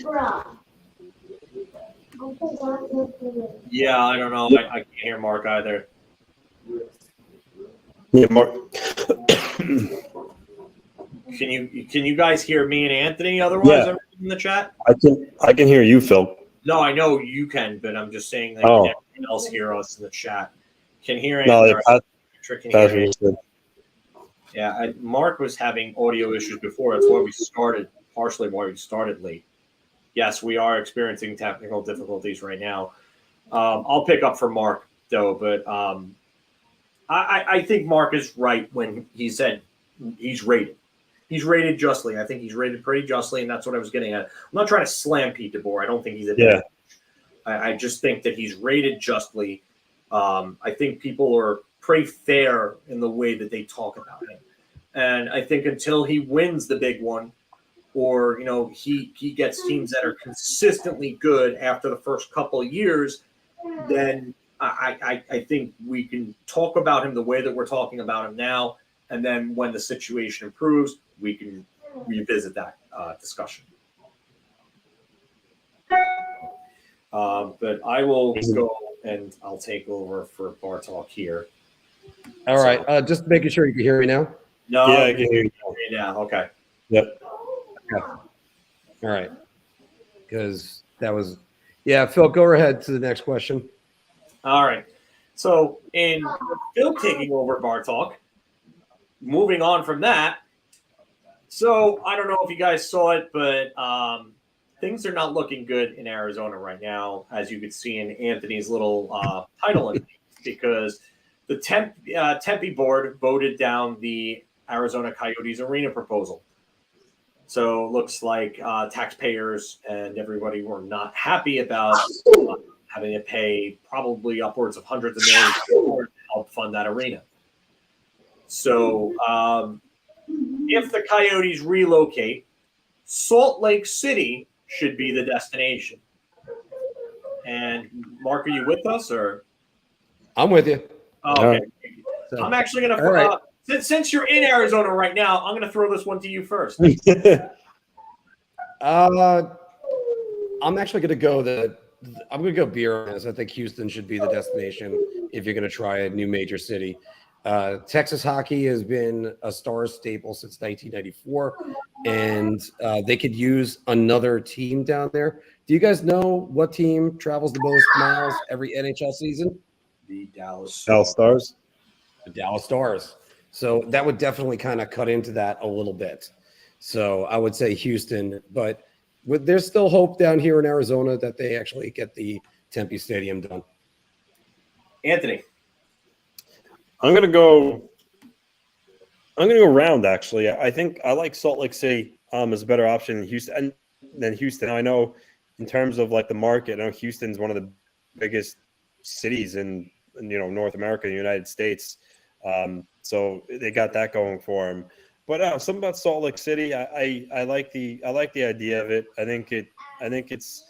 Bro. Yeah, I don't know. I can't hear Marc either. Yeah, Marc. Can you guys hear me and Anthony? Otherwise, in the chat, I can hear you, Phil. No, I know you can, but I'm just saying that everyone else hear us in the chat. Can hear Anthony. Yeah, Marc was having audio issues before. That's why we started partially why we started late. Yes, we are experiencing technical difficulties right now. I'll pick up for Marc, though, but I think Marc is right when he said he's rated. He's rated justly. I think he's rated pretty justly, and that's what I was getting at. I'm not trying to slam Pete DeBoer. I don't think he's a bad. I just think that he's rated justly. I think people are pretty fair in the way that they talk about him. And I think until he wins the big one, or he gets teams that are consistently good after the first couple of years, then I think we can talk about him the way that we're talking about him now. And then when the situation improves, we can revisit that discussion. But I will go and I'll take over for Bar Talk here. All right. Just making sure you can hear me now. No, yeah, I can hear you now. Okay. Yep. Okay. All right. Because that was, Phil, go ahead to the next question. All right. So in Phil taking over Bar Talk, moving on from that. So I don't know if you guys saw it, but things are not looking good in Arizona right now, as you could see in Anthony's little title, because the Tempe board voted down the Arizona Coyotes arena proposal. So it looks like taxpayers and everybody were not happy about having to pay probably upwards of hundreds of millions to help fund that arena. So if the Coyotes relocate, Salt Lake City should be the destination. And Marc, are you with us, or? I'm with you. Oh, okay. So, I'm actually going to, since you're in Arizona right now, I'm going to throw this one to you first. I'm actually going to go I'm going to go beer on this. I think Houston should be the destination if you're going to try a new major city. Texas hockey has been a Stars staple since 1994, and they could use another team down there. Do you guys know what team travels the most miles every NHL season? The Dallas Stars. The Dallas Stars. So that would definitely kind of cut into that a little bit. So I would say Houston, but there's still hope down here in Arizona that they actually get the Tempe Stadium done. Anthony. I'm gonna go round. Actually, I think I like Salt Lake City as a better option than Houston. I know in terms of like the market, I know Houston's one of the biggest cities in North America, the United States. So they got that going for them. But something about Salt Lake City, I like the idea of it. I think it's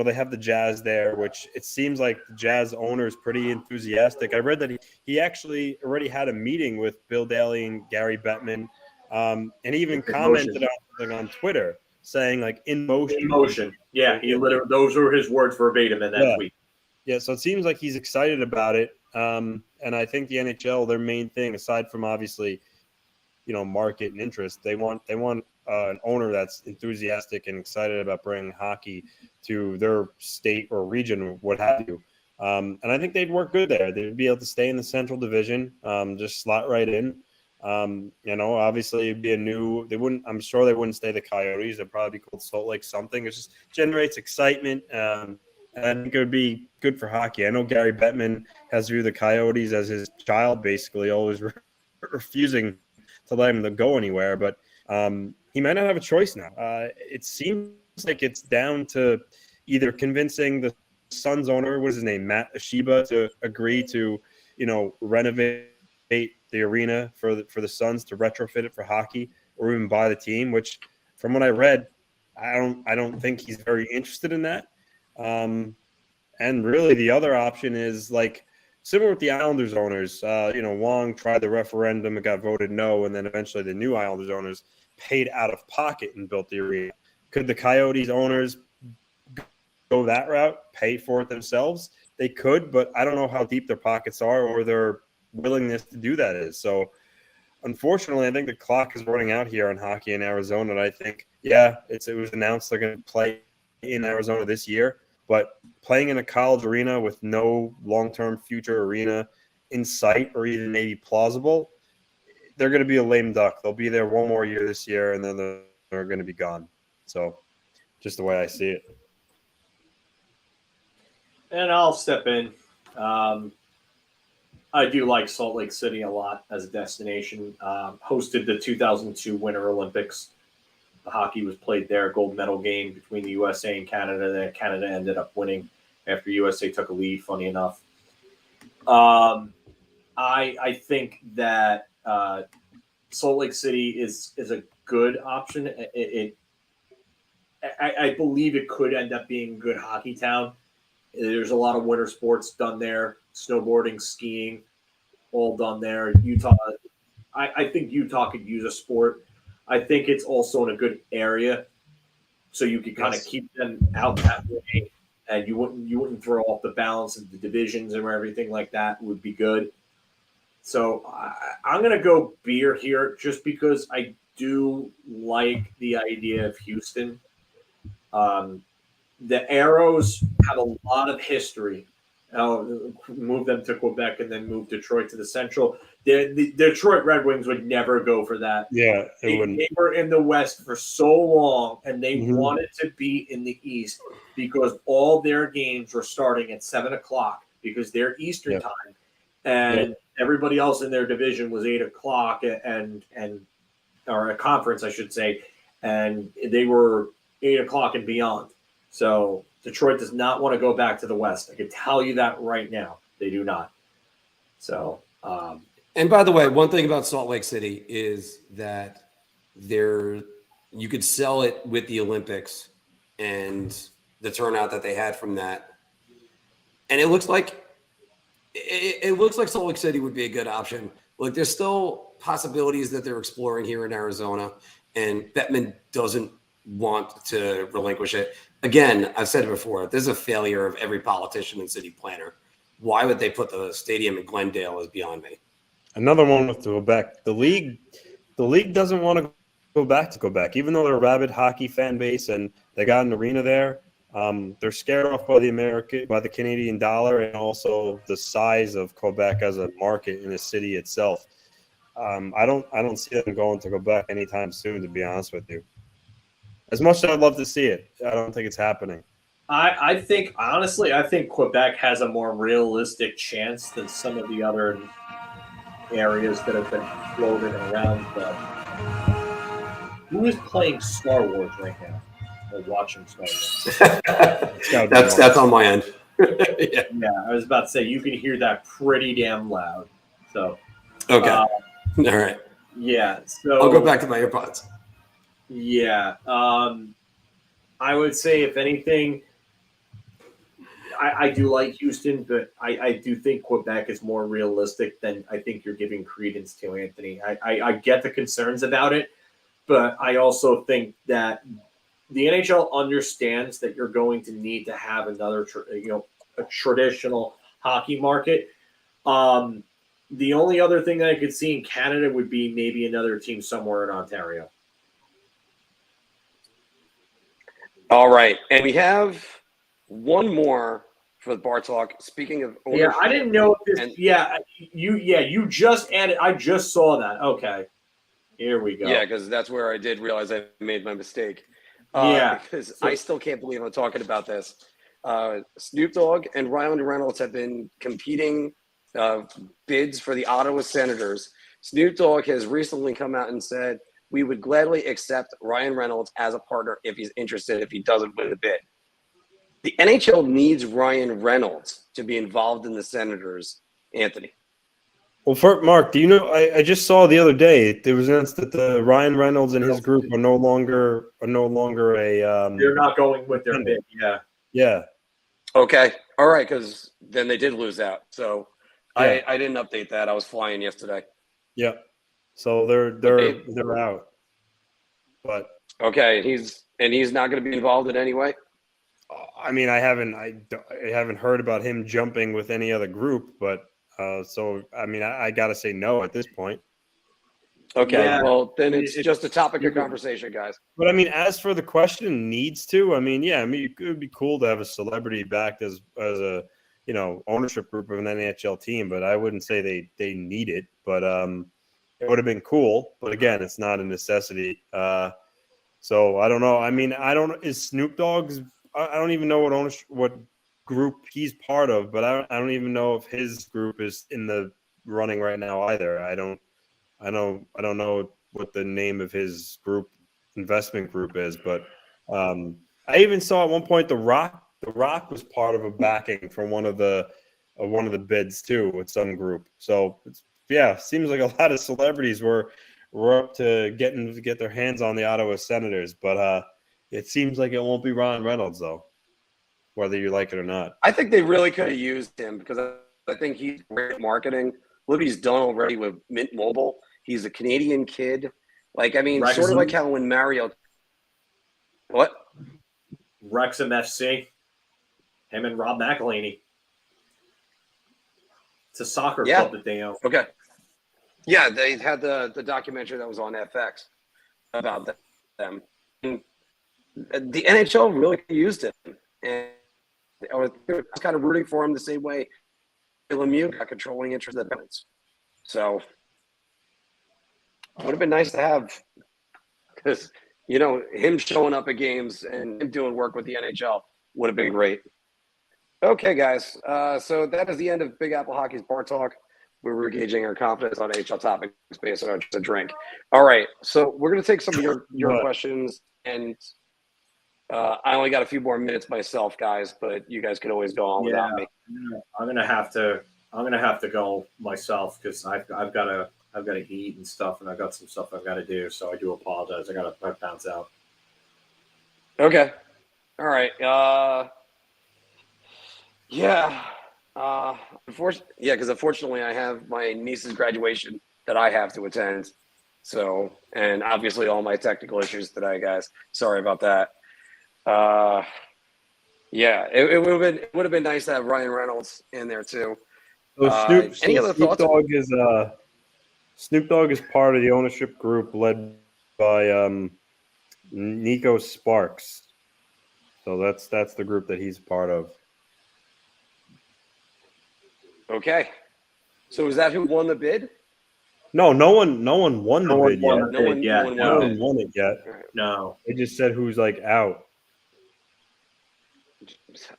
they have the Jazz there, which it seems like the Jazz owner is pretty enthusiastic. I read that he actually already had a meeting with Bill Daly and Gary Bettman, and he even commented on Twitter saying like in motion. In motion. Yeah, he literally, those were his words verbatim in that tweet. Yeah, so it seems like he's excited about it. And I think the NHL, their main thing, aside from obviously, market and interest, they want an owner that's enthusiastic and excited about bringing hockey to their state or region, or what have you. And I think they'd work good there. They'd be able to stay in the Central Division, just slot right in. Obviously it'd be I'm sure they wouldn't stay the Coyotes. They'd probably be called Salt Lake something. It just generates excitement. And I think it would be good for hockey. I know Gary Bettman has viewed the Coyotes as his child, basically, always refusing to let him go anywhere. But he might not have a choice now. It seems like it's down to either convincing the Suns owner, what is his name, Matt Ashiba, to agree to, renovate the arena for the Suns, to retrofit it for hockey, or even buy the team. Which, from what I read, I don't think he's very interested in that. And really, the other option is like similar with the Islanders owners. Wong tried the referendum, it got voted no, and then eventually the new Islanders owners paid out of pocket and built the arena. Could the Coyotes owners go that route, pay for it themselves? They could, but I don't know how deep their pockets are or their willingness to do that is. So, unfortunately, I think the clock is running out here on hockey in Arizona. And I think, it was announced they're going to play in Arizona this year, but playing in a college arena with no long-term future arena in sight or even maybe plausible, they're going to be a lame duck. They'll be there one more year this year, and then they're are going to be gone. So just the way I see it. And I'll step in. I do like Salt Lake City a lot as a destination. Hosted the 2002 Winter Olympics. The hockey was played there, gold medal game between the USA and Canada that Canada ended up winning after USA took a lead, funny enough. I think that Salt Lake City is a good option. I believe it could end up being a good hockey town. There's a lot of winter sports done there, snowboarding, skiing, all done there. Utah, I think Utah could use a sport. I think it's also in a good area, so you could kind of keep them out that way, and you wouldn't throw off the balance of the divisions and everything like that would be good. So I'm going to go beer here just because I do like the idea of Houston. The Arrows have a lot of history. Move them to Quebec and then move Detroit to the Central. The Detroit Red Wings would never go for that. Yeah, they were in the West for so long, and they wanted to be in the East because all their games were starting at 7:00 because they're Eastern time, and everybody else in their division was 8:00 or a conference, I should say, and they were 8:00 and beyond. So Detroit does not want to go back to the West. I can tell you that right now. They do not. So, and by the way, one thing about Salt Lake City is that you could sell it with the Olympics and the turnout that they had from that. And it looks like Salt Lake City would be a good option. Look, there's still possibilities that they're exploring here in Arizona, and Bettman doesn't want to relinquish it. Again, I've said it before, this is a failure of every politician and city planner. Why would they put the stadium in Glendale is beyond me. Another one with Quebec. The league doesn't want to go back to Quebec, even though they're a rabid hockey fan base and they got an arena there. They're scared off by the Canadian dollar and also the size of Quebec as a market in the city itself. I don't see them going to Quebec anytime soon, to be honest with you. As much as I'd love to see it, I don't think it's happening. I think, honestly, Quebec has a more realistic chance than some of the other areas that have been floated around. Who is playing Star Wars right now? Or watching Star Wars? That's on my end. Yeah, I was about to say, you can hear that pretty damn loud. So, okay. All right. Yeah. So I'll go back to my AirPods. Yeah. I would say, if anything, I do like Houston, but I do think Quebec is more realistic than I think you're giving credence to, Anthony. I get the concerns about it, but I also think that the NHL understands that you're going to need to have another, a traditional hockey market. The only other thing that I could see in Canada would be maybe another team somewhere in Ontario. All right, and we have one more for the Bar Talk. Speaking of ownership, I didn't know this. You just added. I just saw that. Okay, here we go. Yeah, because that's where I did realize I made my mistake. Because I still can't believe I'm talking about this. Snoop Dogg and Ryan Reynolds have been competing bids for the Ottawa Senators. Snoop Dogg has recently come out and said, we would gladly accept Ryan Reynolds as a partner if he's interested, if he doesn't win the bid. The NHL needs Ryan Reynolds to be involved in the Senators, Anthony. Well, Mark, do you know, I just saw the other day, there was announced that the Ryan Reynolds and his group are no longer a they're not going with their bid, Yeah. Okay. All right, because then they did lose out. So I didn't update that. I was flying yesterday. Yeah. So they're out. But okay, he's not going to be involved in any way. I mean, I haven't heard about him jumping with any other group, but so I mean, I got to say no at this point. Okay, well then it's just a topic of conversation, guys. But I mean, as for the question, needs to. I mean, it would be cool to have a celebrity backed as a ownership group of an NHL team, but I wouldn't say they need it. But it would have been cool, but again, it's not a necessity. So I don't know. I mean, is Snoop Dogg's? I don't even know what group he's part of, but I don't even know if his group is in the running right now either. I don't know what the name of his investment group is, but I even saw at one point the Rock was part of a backing from one of the bids too with some group. So seems like a lot of celebrities were up to get their hands on the Ottawa Senators, but it seems like it won't be Ryan Reynolds though, whether you like it or not. I think they really could have used him because I think he's great at marketing. Look what he's done already with Mint Mobile. He's a Canadian kid. Like, I mean, sort of like how when Mario – what? Wrexham FC. Him and Rob McElhenney. It's a soccer club that they own. Okay. Yeah, they had the documentary that was on FX about them. And the NHL really used him. And I was kind of rooting for him the same way Lemieux got controlling interest in the Penguins. So it would have been nice to have, because, you know, him showing up at games and him doing work with the NHL would have been great. Okay, guys. So that is the end of Big Apple Hockey's Bar Talk. We're gauging our confidence on NHL topics based on just a drink. All right. So we're going to take some of your questions, and I only got a few more minutes myself, guys, but you guys can always go on without me. I'm gonna have to go myself because I've got to eat and stuff, and I've got some stuff I've got to do. So I do apologize. I got to bounce out. Okay. All right. Because unfortunately I have my niece's graduation that I have to attend. So, and obviously all my technical issues today, guys. Sorry about that. It would have been nice to have Ryan Reynolds in there too. So any other thoughts? Snoop Dogg is part of the ownership group led by Nico Sparks. So that's the group that he's part of. Okay. So is that who won the bid? No one won the bid yet. No one won it yet. No. They just said who's out.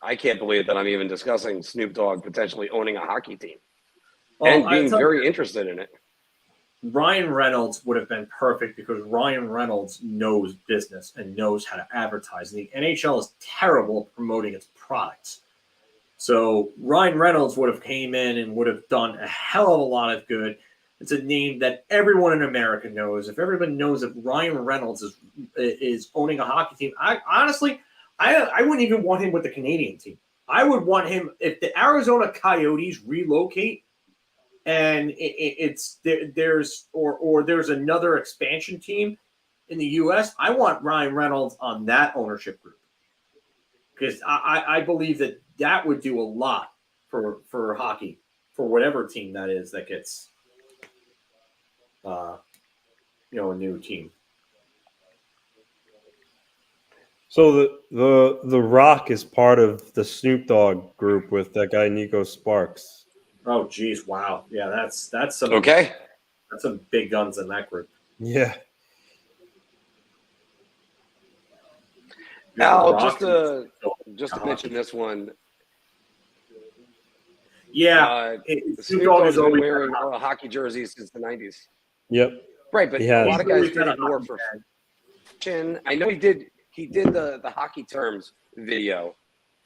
I can't believe that I'm even discussing Snoop Dogg potentially owning a hockey team and being very interested in it. Ryan Reynolds would have been perfect because Ryan Reynolds knows business and knows how to advertise. The NHL is terrible at promoting its products. So Ryan Reynolds would have came in and would have done a hell of a lot of good. It's a name that everyone in America knows. If everyone knows that Ryan Reynolds is owning a hockey team, I wouldn't even want him with the Canadian team. I would want him if the Arizona Coyotes relocate and there's another expansion team in the U.S. I want Ryan Reynolds on that ownership group because I believe that would do a lot for hockey for whatever team that is that gets a new team. So the Rock is part of the Snoop Dogg group with that guy Nico Sparks. Oh geez, wow. Yeah, that's some okay. That's some big guns in that group. Yeah. Now, just to mention this one. Yeah, Snoop Dogg has been wearing hockey jerseys since the 90s. Yep. Right, but a lot of guys did it more for fashion. I know he did the hockey terms video,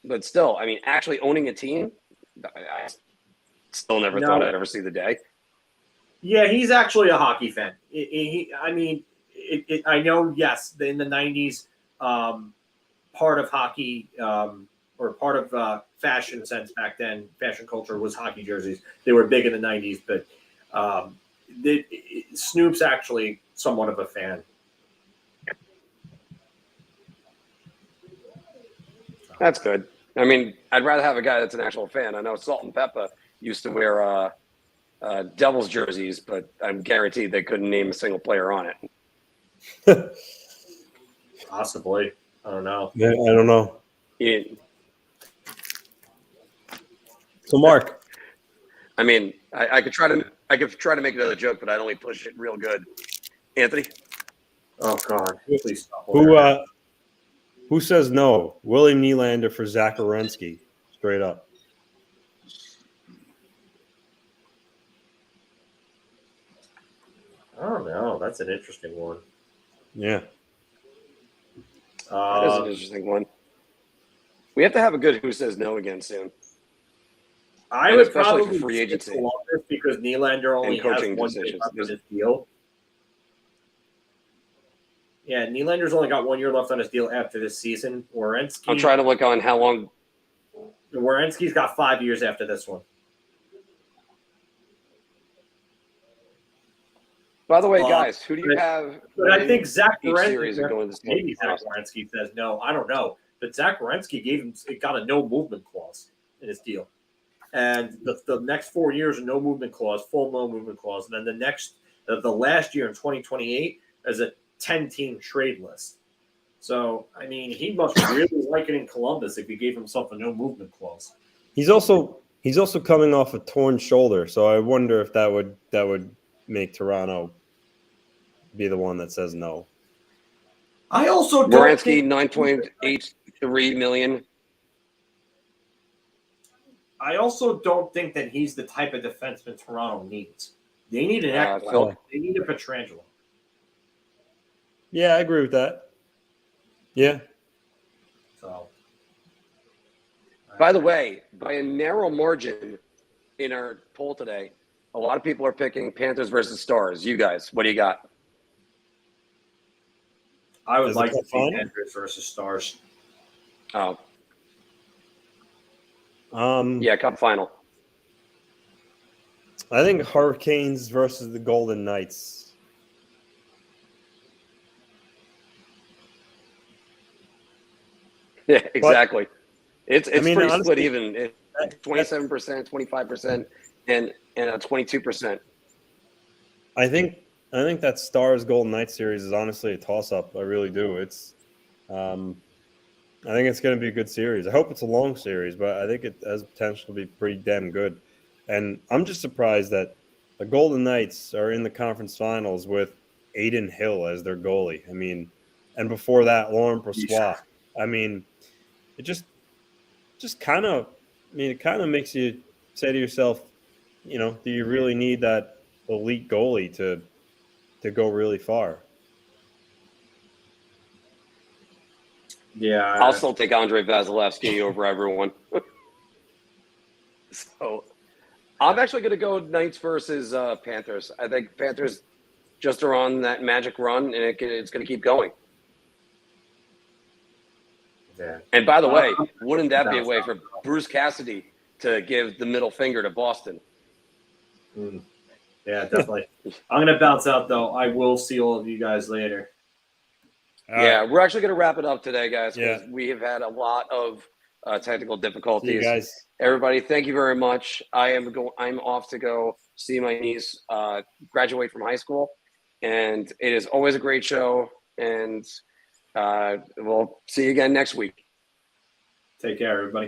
but still, I mean, actually owning a team, I still never thought I'd ever see the day. Yeah, he's actually a hockey fan. I know, yes, in the 90s, part of hockey or part of fashion sense back then, fashion culture was hockey jerseys. They were big in the 90s, but Snoop's actually somewhat of a fan. That's good. I mean, I'd rather have a guy that's an actual fan. I know Salt and Pepper used to wear Devils jerseys, but I'm guaranteed they couldn't name a single player on it. Possibly. I don't know. Yeah, I don't know. Yeah. So, Mark. I mean, I could try to make another joke, but I'd only push it real good. Anthony? Oh God! Please stop. Who says no? William Nylander for Zach Werenski, straight up. I don't know. That's an interesting one. Yeah. That is an interesting one. We have to have a good who says no again soon. I would probably for free agency Columbus because Nylander only has one year left on his deal. Yeah, Nylander's only got 1 year left on his deal after this season. Werenski. I'm trying to look on how long. Werenski's got 5 years after this one. By the way, guys, who do you have? But I think Zach Werenski. Maybe Zach Werenski says no. I don't know. But Zach Werenski got a no movement clause in his deal. And the next 4 years, a no movement clause, full no movement clause. And then the last year in 2028 is a 10-team trade list. So, I mean, he must really like it in Columbus if he gave himself a no movement clause. He's also coming off a torn shoulder, so I wonder if that would make Toronto be the one that says no. I also don't Werenski, $9.83 million. I also don't think that he's the type of defenseman Toronto needs. They need an Eichel. They need a Pietrangelo. Yeah, I agree with that. Yeah. So, by the way, by a narrow margin in our poll today, a lot of people are picking Panthers versus Stars. You guys, what do you got? I would like to see Panthers versus Stars. Oh. Yeah, Cup final. I think Hurricanes versus the Golden Knights. Yeah, exactly. It's pretty honestly, split even. 27%, 25%, and 22%. I think that Stars Golden Knights series is honestly a toss up. I really do. I think it's going to be a good series. I hope it's a long series, but I think it has potential to be pretty damn good. And I'm just surprised that the Golden Knights are in the conference finals with Aiden Hill as their goalie. I mean, and before that, Laurent Brossoit. I mean, it just kind of, it kind of makes you say to yourself, do you really need that elite goalie to go really far? Yeah. I'll still take Andrei Vasilevsky over everyone. So I'm actually going to go Knights versus Panthers. I think Panthers just are on that magic run, and it's going to keep going. Yeah. And by the way, wouldn't that be a way for Bruce Cassidy to give the middle finger to Boston? Yeah, definitely. I'm going to bounce out, though. I will see all of you guys later. Yeah, we're actually going to wrap it up today, guys, because we have had a lot of technical difficulties. See you guys. Everybody, thank you very much. I'm off to go see my niece graduate from high school, and it is always a great show. And we'll see you again next week. Take care, everybody.